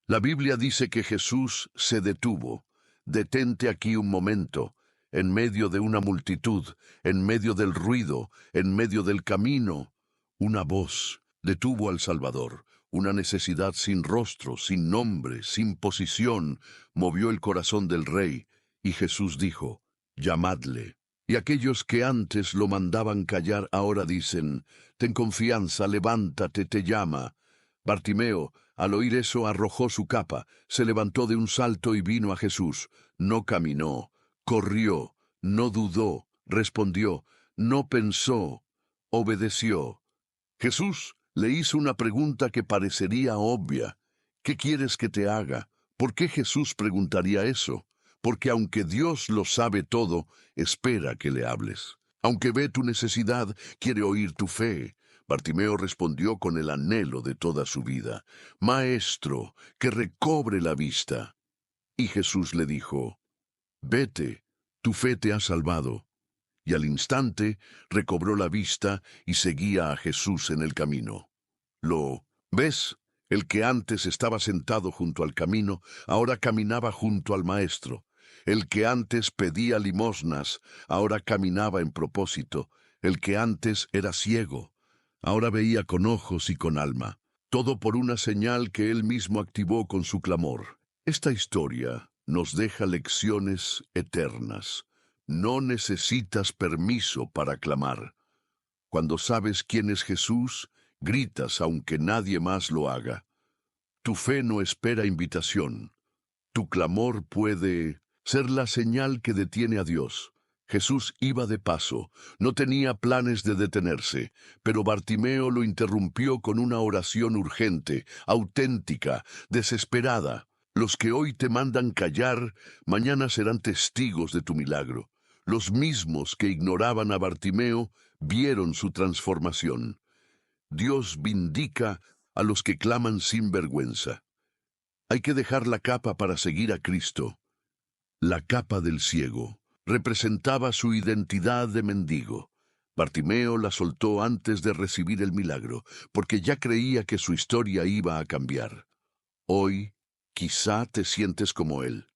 La Biblia dice que Jesús se detuvo. Detente aquí un momento, en medio de una multitud, en medio del ruido, en medio del camino. Una voz detuvo al Salvador. Una necesidad sin rostro, sin nombre, sin posición, movió el corazón del rey, y Jesús dijo: llamadle. Y aquellos que antes lo mandaban callar ahora dicen: ten confianza, levántate, te llama. Bartimeo, al oír eso, arrojó su capa, se levantó de un salto y vino a Jesús. No caminó, corrió, no dudó, respondió, no pensó, obedeció. Jesús le hizo una pregunta que parecería obvia. ¿Qué quieres que te haga? ¿Por qué Jesús preguntaría eso? Porque aunque Dios lo sabe todo, espera que le hables. Aunque ve tu necesidad, quiere oír tu fe. Bartimeo respondió con el anhelo de toda su vida: Maestro, que recobre la vista. Y Jesús le dijo: Vete, tu fe te ha salvado. Y al instante recobró la vista y seguía a Jesús en el camino. ¿Lo ves? El que antes estaba sentado junto al camino, ahora caminaba junto al Maestro. El que antes pedía limosnas, ahora caminaba en propósito. El que antes era ciego, ahora veía con ojos y con alma. Todo por una señal que él mismo activó con su clamor. Esta historia nos deja lecciones eternas. No necesitas permiso para clamar. Cuando sabes quién es Jesús, gritas aunque nadie más lo haga. Tu fe no espera invitación. Tu clamor puede ser la señal que detiene a Dios. Jesús iba de paso, no tenía planes de detenerse, pero Bartimeo lo interrumpió con una oración urgente, auténtica, desesperada. Los que hoy te mandan callar, mañana serán testigos de tu milagro. Los mismos que ignoraban a Bartimeo vieron su transformación. Dios vindica a los que claman sin vergüenza. Hay que dejar la capa para seguir a Cristo. La capa del ciego representaba su identidad de mendigo. Bartimeo la soltó antes de recibir el milagro, porque ya creía que su historia iba a cambiar. Hoy, quizá te sientes como él,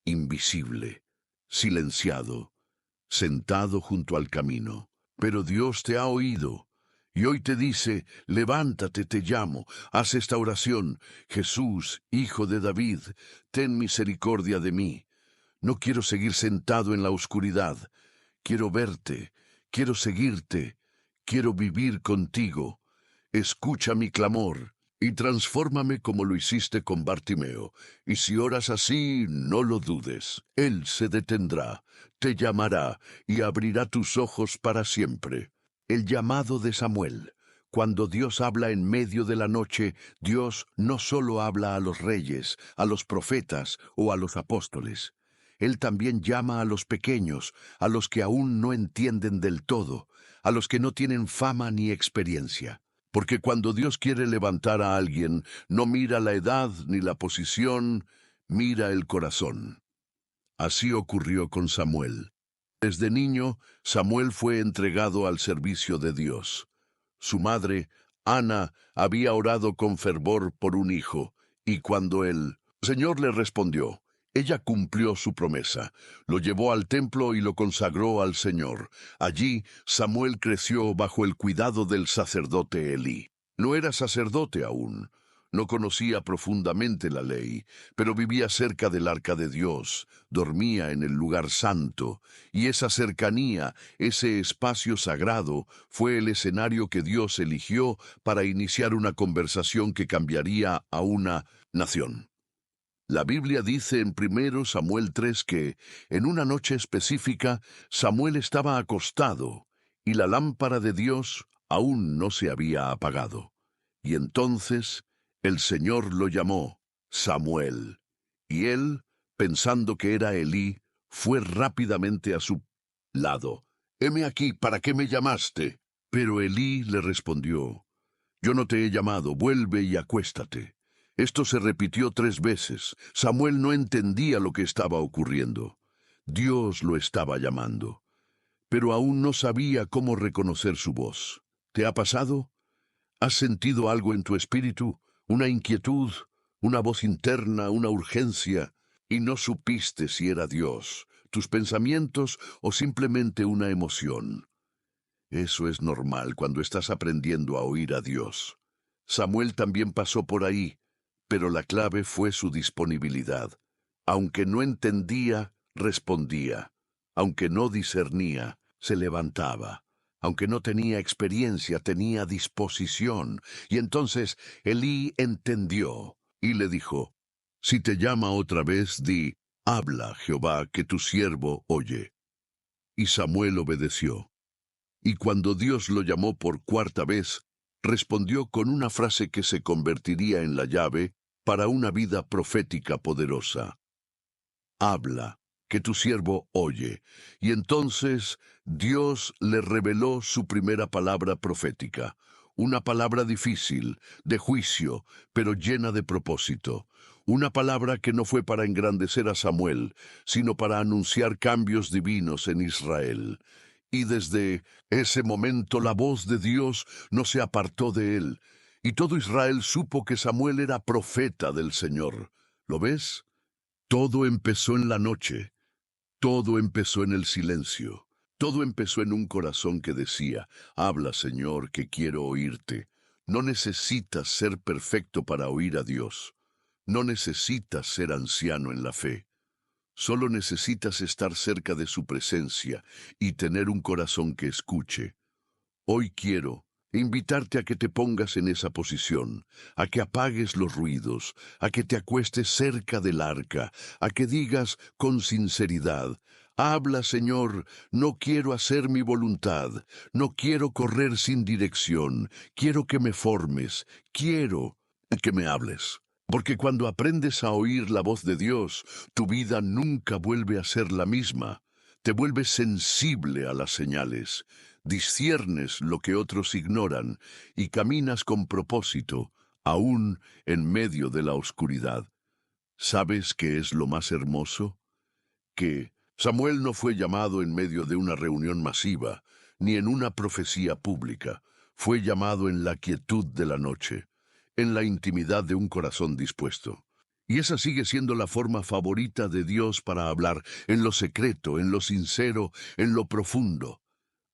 invisible, silenciado, sentado junto al camino. Pero Dios te ha oído. Y hoy te dice: levántate, te llamo, haz esta oración: Jesús, Hijo de David, ten misericordia de mí. No quiero seguir sentado en la oscuridad. Quiero verte, quiero seguirte, quiero vivir contigo. Escucha mi clamor y transfórmame como lo hiciste con Bartimeo. Y si oras así, no lo dudes. Él se detendrá, te llamará y abrirá tus ojos para siempre. El llamado de Samuel. Cuando Dios habla en medio de la noche, Dios no solo habla a los reyes, a los profetas o a los apóstoles. Él también llama a los pequeños, a los que aún no entienden del todo, a los que no tienen fama ni experiencia. Porque cuando Dios quiere levantar a alguien, no mira la edad ni la posición, mira el corazón. Así ocurrió con Samuel. Desde niño, Samuel fue entregado al servicio de Dios. Su madre, Ana, había orado con fervor por un hijo, y cuando el Señor le respondió, ella cumplió su promesa, lo llevó al templo y lo consagró al Señor. Allí, Samuel creció bajo el cuidado del sacerdote Elí. No era sacerdote aún, no conocía profundamente la ley, pero vivía cerca del arca de Dios, dormía en el lugar santo, y esa cercanía, ese espacio sagrado, fue el escenario que Dios eligió para iniciar una conversación que cambiaría a una nación. La Biblia dice en 1 Samuel 3 que, en una noche específica, Samuel estaba acostado, y la lámpara de Dios aún no se había apagado. Y entonces el Señor lo llamó Samuel, y él, pensando que era Elí, fue rápidamente a su lado. «Heme aquí, ¿para qué me llamaste?» Pero Elí le respondió: «Yo no te he llamado, vuelve y acuéstate». Esto se repitió 3 veces. Samuel no entendía lo que estaba ocurriendo. Dios lo estaba llamando, pero aún no sabía cómo reconocer su voz. ¿Te ha pasado? ¿Has sentido algo en tu espíritu? ¿Una inquietud? ¿Una voz interna? ¿Una urgencia? Y no supiste si era Dios, tus pensamientos o simplemente una emoción. Eso es normal cuando estás aprendiendo a oír a Dios. Samuel también pasó por ahí, pero la clave fue su disponibilidad. Aunque no entendía, respondía. Aunque no discernía, se levantaba. Aunque no tenía experiencia, tenía disposición. Y entonces Elí entendió y le dijo, si te llama otra vez, di, habla, Jehová, que tu siervo oye. Y Samuel obedeció. Y cuando Dios lo llamó por cuarta vez, respondió con una frase que se convertiría en la llave para una vida profética poderosa. Habla, que tu siervo oye. Y entonces Dios le reveló su primera palabra profética, una palabra difícil, de juicio, pero llena de propósito. Una palabra que no fue para engrandecer a Samuel, sino para anunciar cambios divinos en Israel. Y desde ese momento la voz de Dios no se apartó de él, y todo Israel supo que Samuel era profeta del Señor. ¿Lo ves? Todo empezó en la noche, todo empezó en el silencio, todo empezó en un corazón que decía, habla, Señor, que quiero oírte. No necesitas ser perfecto para oír a Dios. No necesitas ser anciano en la fe. Solo necesitas estar cerca de su presencia y tener un corazón que escuche. Hoy quiero invitarte a que te pongas en esa posición, a que apagues los ruidos, a que te acuestes cerca del arca, a que digas con sinceridad, habla, Señor, no quiero hacer mi voluntad, no quiero correr sin dirección, quiero que me formes, quiero que me hables. Porque cuando aprendes a oír la voz de Dios, tu vida nunca vuelve a ser la misma. Te vuelves sensible a las señales, disciernes lo que otros ignoran y caminas con propósito, aún en medio de la oscuridad. ¿Sabes qué es lo más hermoso? Que Samuel no fue llamado en medio de una reunión masiva, ni en una profecía pública. Fue llamado en la quietud de la noche, en la intimidad de un corazón dispuesto. Y esa sigue siendo la forma favorita de Dios para hablar, en lo secreto, en lo sincero, en lo profundo.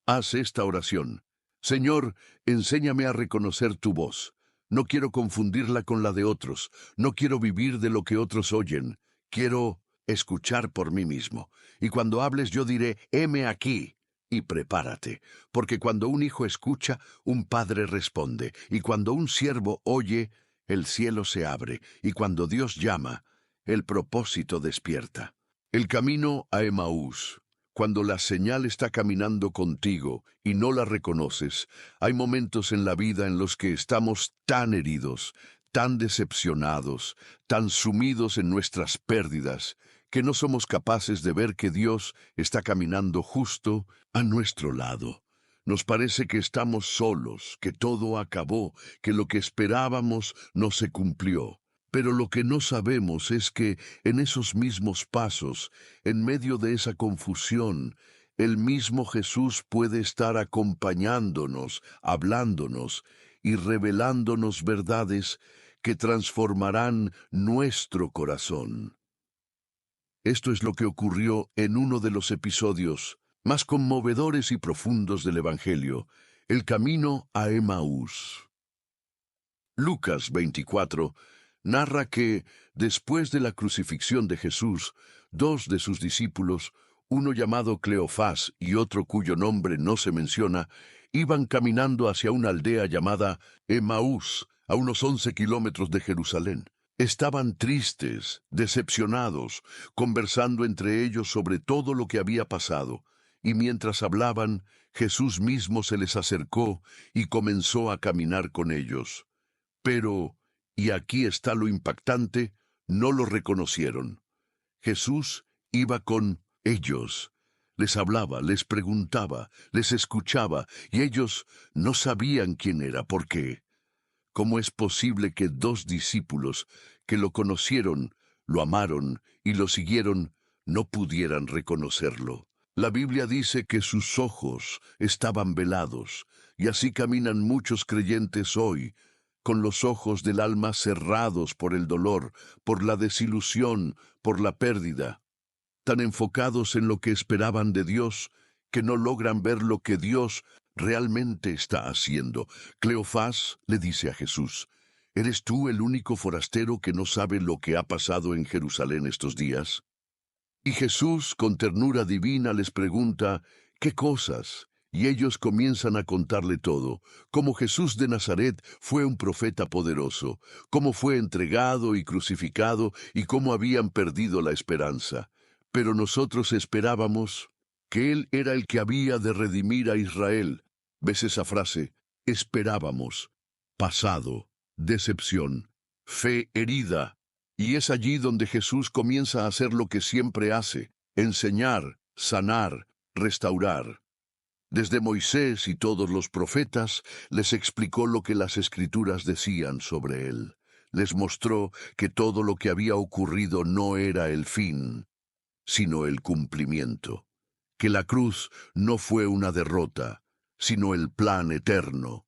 Haz esta oración. Señor, enséñame a reconocer tu voz. No quiero confundirla con la de otros. No quiero vivir de lo que otros oyen. Quiero escuchar por mí mismo. Y cuando hables yo diré, heme aquí. Y prepárate, porque cuando un hijo escucha, un padre responde. Y cuando un siervo oye, el cielo se abre. Y cuando Dios llama, el propósito despierta. El camino a Emaús. Cuando la señal está caminando contigo y no la reconoces, hay momentos en la vida en los que estamos tan heridos, tan decepcionados, tan sumidos en nuestras pérdidas, que no somos capaces de ver que Dios está caminando justo a nuestro lado. Nos parece que estamos solos, que todo acabó, que lo que esperábamos no se cumplió. Pero lo que no sabemos es que en esos mismos pasos, en medio de esa confusión, el mismo Jesús puede estar acompañándonos, hablándonos y revelándonos verdades que transformarán nuestro corazón. Esto es lo que ocurrió en uno de los episodios más conmovedores y profundos del Evangelio, el camino a Emaús. Lucas 24 narra que, después de la crucifixión de Jesús, dos de sus discípulos, uno llamado Cleofás y otro cuyo nombre no se menciona, iban caminando hacia una aldea llamada Emaús, a unos 11 kilómetros de Jerusalén. Estaban tristes, decepcionados, conversando entre ellos sobre todo lo que había pasado, y mientras hablaban, Jesús mismo se les acercó y comenzó a caminar con ellos. Pero, y aquí está lo impactante, no lo reconocieron. Jesús iba con ellos. Les hablaba, les preguntaba, les escuchaba, y ellos no sabían quién era. ¿Por qué? ¿Cómo es posible que dos discípulos que lo conocieron, lo amaron y lo siguieron, no pudieran reconocerlo? La Biblia dice que sus ojos estaban velados, y así caminan muchos creyentes hoy, con los ojos del alma cerrados por el dolor, por la desilusión, por la pérdida, tan enfocados en lo que esperaban de Dios, que no logran ver lo que Dios realmente está haciendo. Cleofás le dice a Jesús, ¿eres tú el único forastero que no sabe lo que ha pasado en Jerusalén estos días? Y Jesús, con ternura divina, les pregunta, ¿qué cosas? Y ellos comienzan a contarle todo, cómo Jesús de Nazaret fue un profeta poderoso, cómo fue entregado y crucificado y cómo habían perdido la esperanza. Pero nosotros esperábamos que Él era el que había de redimir a Israel. ¿Ves esa frase? Esperábamos. Pasado, decepción, fe herida. Y es allí donde Jesús comienza a hacer lo que siempre hace: enseñar, sanar, restaurar. Desde Moisés y todos los profetas, les explicó lo que las Escrituras decían sobre él. Les mostró que todo lo que había ocurrido no era el fin, sino el cumplimiento. Que la cruz no fue una derrota, sino el plan eterno.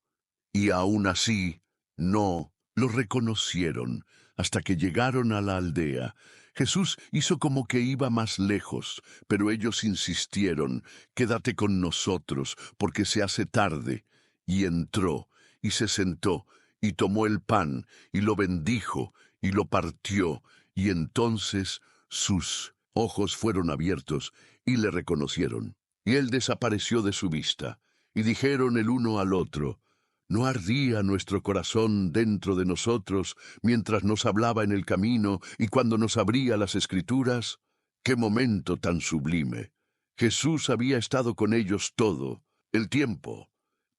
Y aún así, no lo reconocieron hasta que llegaron a la aldea. Jesús hizo como que iba más lejos, pero ellos insistieron: quédate con nosotros, porque se hace tarde. Y entró, y se sentó, y tomó el pan, y lo bendijo, y lo partió, y entonces sus ojos fueron abiertos, y le reconocieron. Y él desapareció de su vista, y dijeron el uno al otro: ¿no ardía nuestro corazón dentro de nosotros mientras nos hablaba en el camino y cuando nos abría las Escrituras? ¡Qué momento tan sublime! Jesús había estado con ellos todo el tiempo,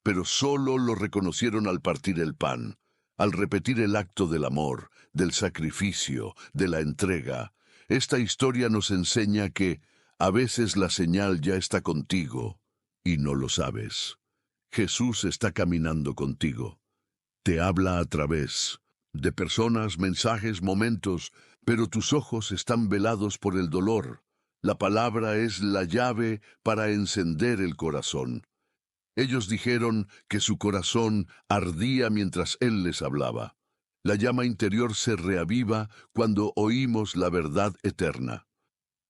pero solo lo reconocieron al partir el pan, al repetir el acto del amor, del sacrificio, de la entrega. Esta historia nos enseña que a veces la señal ya está contigo y no lo sabes. Jesús está caminando contigo. Te habla a través de personas, mensajes, momentos, pero tus ojos están velados por el dolor. La palabra es la llave para encender el corazón. Ellos dijeron que su corazón ardía mientras Él les hablaba. La llama interior se reaviva cuando oímos la verdad eterna.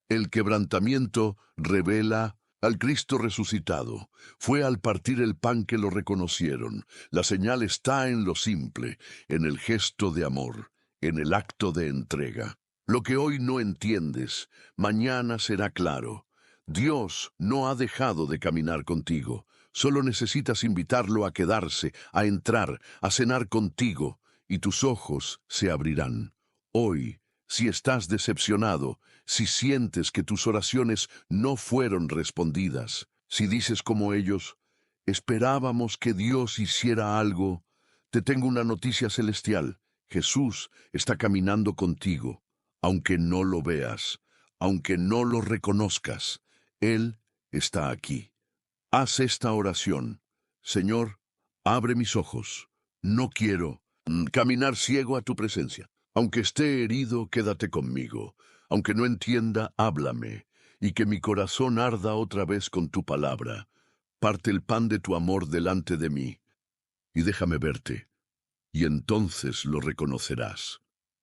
El quebrantamiento revela al Cristo resucitado. Fue al partir el pan que lo reconocieron. La señal está en lo simple, en el gesto de amor, en el acto de entrega. Lo que hoy no entiendes, mañana será claro. Dios no ha dejado de caminar contigo. Solo necesitas invitarlo a quedarse, a entrar, a cenar contigo, y tus ojos se abrirán. Hoy, si estás decepcionado, si sientes que tus oraciones no fueron respondidas, si dices como ellos: esperábamos que Dios hiciera algo, te tengo una noticia celestial: Jesús está caminando contigo, aunque no lo veas, aunque no lo reconozcas. Él está aquí. Haz esta oración: Señor, abre mis ojos. No quiero caminar ciego a tu presencia. Aunque esté herido, quédate conmigo. Aunque no entienda, háblame, y que mi corazón arda otra vez con tu palabra. Parte el pan de tu amor delante de mí, y déjame verte, y entonces lo reconocerás,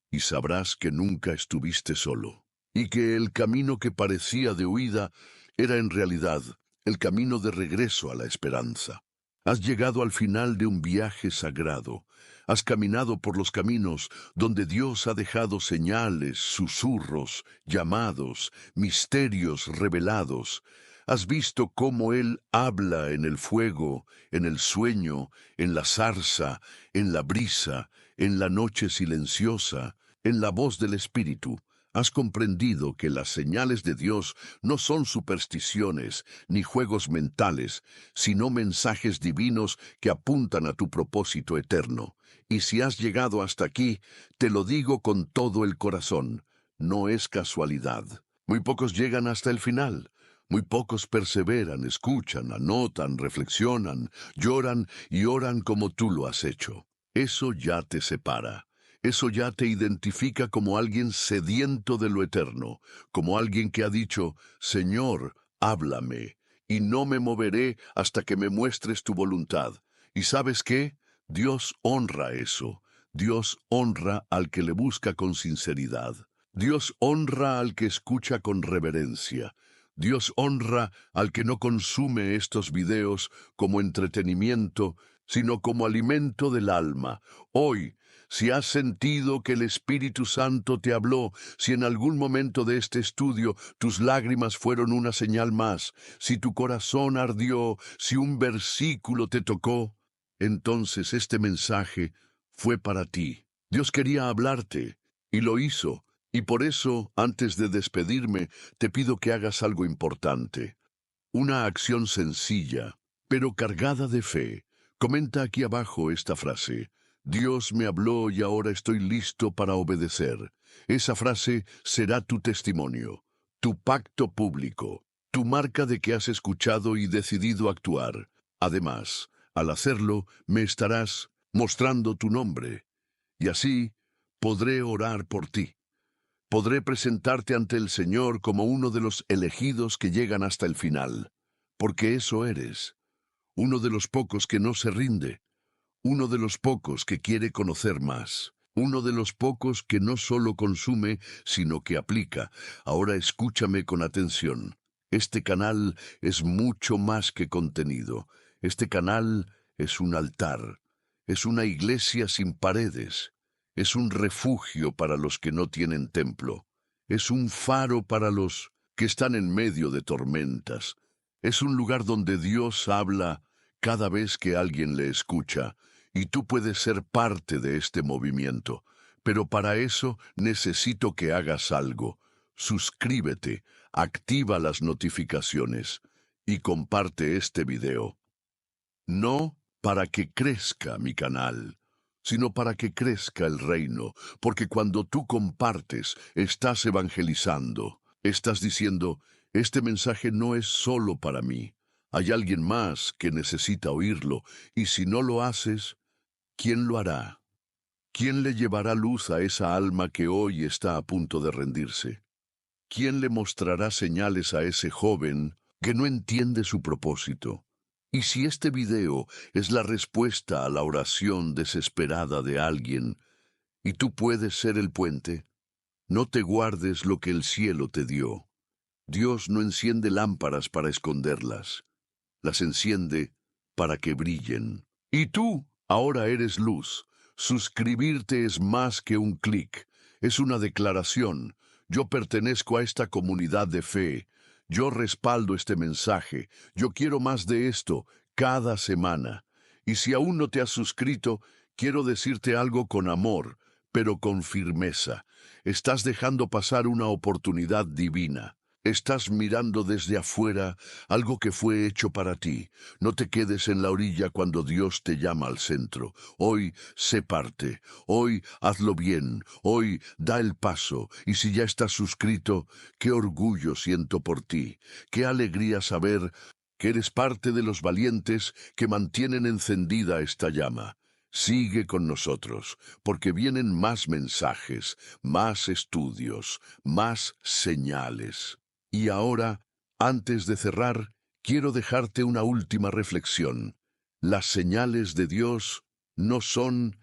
y sabrás que nunca estuviste solo, y que el camino que parecía de huida era en realidad el camino de regreso a la esperanza. Has llegado al final de un viaje sagrado. Has caminado por los caminos donde Dios ha dejado señales, susurros, llamados, misterios revelados. Has visto cómo Él habla en el fuego, en el sueño, en la zarza, en la brisa, en la noche silenciosa, en la voz del Espíritu. Has comprendido que las señales de Dios no son supersticiones ni juegos mentales, sino mensajes divinos que apuntan a tu propósito eterno. Y si has llegado hasta aquí, te lo digo con todo el corazón: no es casualidad. Muy pocos llegan hasta el final. Muy pocos perseveran, escuchan, anotan, reflexionan, lloran y oran como tú lo has hecho. Eso ya te separa. Eso ya te identifica como alguien sediento de lo eterno, como alguien que ha dicho: Señor, háblame, y no me moveré hasta que me muestres tu voluntad. ¿Y sabes qué? Dios honra eso. Dios honra al que le busca con sinceridad. Dios honra al que escucha con reverencia. Dios honra al que no consume estos videos como entretenimiento, sino como alimento del alma. Hoy, Si has sentido que el Espíritu Santo te habló, si en algún momento de este estudio tus lágrimas fueron una señal más, si tu corazón ardió, si un versículo te tocó, entonces este mensaje fue para ti. Dios quería hablarte, y lo hizo, y por eso, antes de despedirme, te pido que hagas algo importante. Una acción sencilla, pero cargada de fe. Comenta aquí abajo esta frase: Dios me habló y ahora estoy listo para obedecer. Esa frase será tu testimonio, tu pacto público, tu marca de que has escuchado y decidido actuar. Además, al hacerlo, me estarás mostrando tu nombre, y así podré orar por ti. Podré presentarte ante el Señor como uno de los elegidos que llegan hasta el final, porque eso eres, uno de los pocos que no se rinde, uno de los pocos que quiere conocer más, uno de los pocos que no solo consume, sino que aplica. Ahora escúchame con atención. Este canal es mucho más que contenido. Este canal es un altar, es una iglesia sin paredes, es un refugio para los que no tienen templo, es un faro para los que están en medio de tormentas, es un lugar donde Dios habla cada vez que alguien le escucha, y tú puedes ser parte de este movimiento. Pero para eso necesito que hagas algo. Suscríbete, activa las notificaciones y comparte este video. No para que crezca mi canal, sino para que crezca el reino, porque cuando tú compartes, estás evangelizando. Estás diciendo: este mensaje no es solo para mí. Hay alguien más que necesita oírlo, y si no lo haces, ¿quién lo hará? ¿Quién le llevará luz a esa alma que hoy está a punto de rendirse? ¿Quién le mostrará señales a ese joven que no entiende su propósito? Y si este video es la respuesta a la oración desesperada de alguien, y tú puedes ser el puente, no te guardes lo que el cielo te dio. Dios no enciende lámparas para esconderlas, las enciende para que brillen. Y tú ahora eres luz. Suscribirte es más que un clic, es una declaración. Yo pertenezco a esta comunidad de fe. Yo respaldo este mensaje. Yo quiero más de esto cada semana. Y si aún no te has suscrito, quiero decirte algo con amor, pero con firmeza. Estás dejando pasar una oportunidad divina. Estás mirando desde afuera algo que fue hecho para ti. No te quedes en la orilla cuando Dios te llama al centro. Hoy sé parte. Hoy hazlo bien. Hoy da el paso. Y si ya estás suscrito, qué orgullo siento por ti. Qué alegría saber que eres parte de los valientes que mantienen encendida esta llama. Sigue con nosotros, porque vienen más mensajes, más estudios, más señales. Y ahora, antes de cerrar, quiero dejarte una última reflexión. Las señales de Dios no son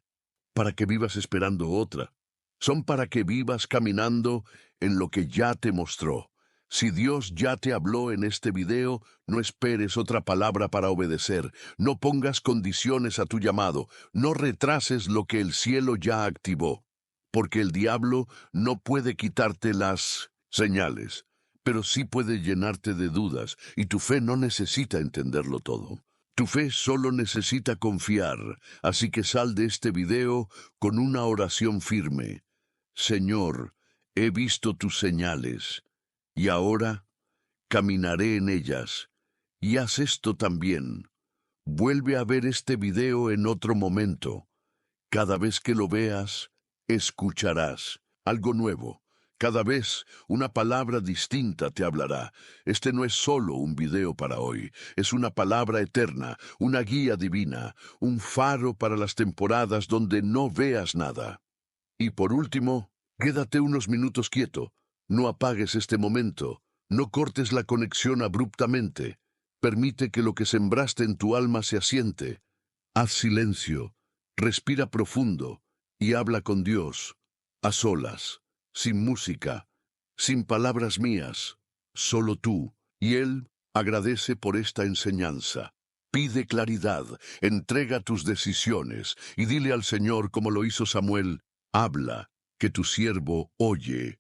para que vivas esperando otra. Son para que vivas caminando en lo que ya te mostró. Si Dios ya te habló en este video, no esperes otra palabra para obedecer. No pongas condiciones a tu llamado. No retrases lo que el cielo ya activó. Porque el diablo no puede quitarte las señales, pero sí puede llenarte de dudas, y tu fe no necesita entenderlo todo. Tu fe solo necesita confiar, así que sal de este video con una oración firme. Señor, he visto tus señales, y ahora caminaré en ellas. Y haz esto también. Vuelve a ver este video en otro momento. Cada vez que lo veas, escucharás algo nuevo. Cada vez una palabra distinta te hablará. Este no es solo un video para hoy, es una palabra eterna, una guía divina, un faro para las temporadas donde no veas nada. Y por último, quédate unos minutos quieto. No apagues este momento. No cortes la conexión abruptamente. Permite que lo que sembraste en tu alma se asiente. Haz silencio, respira profundo y habla con Dios, a solas, sin música, sin palabras mías, solo tú, y Él agradece por esta enseñanza. Pide claridad, entrega tus decisiones y dile al Señor como lo hizo Samuel, habla, que tu siervo oye.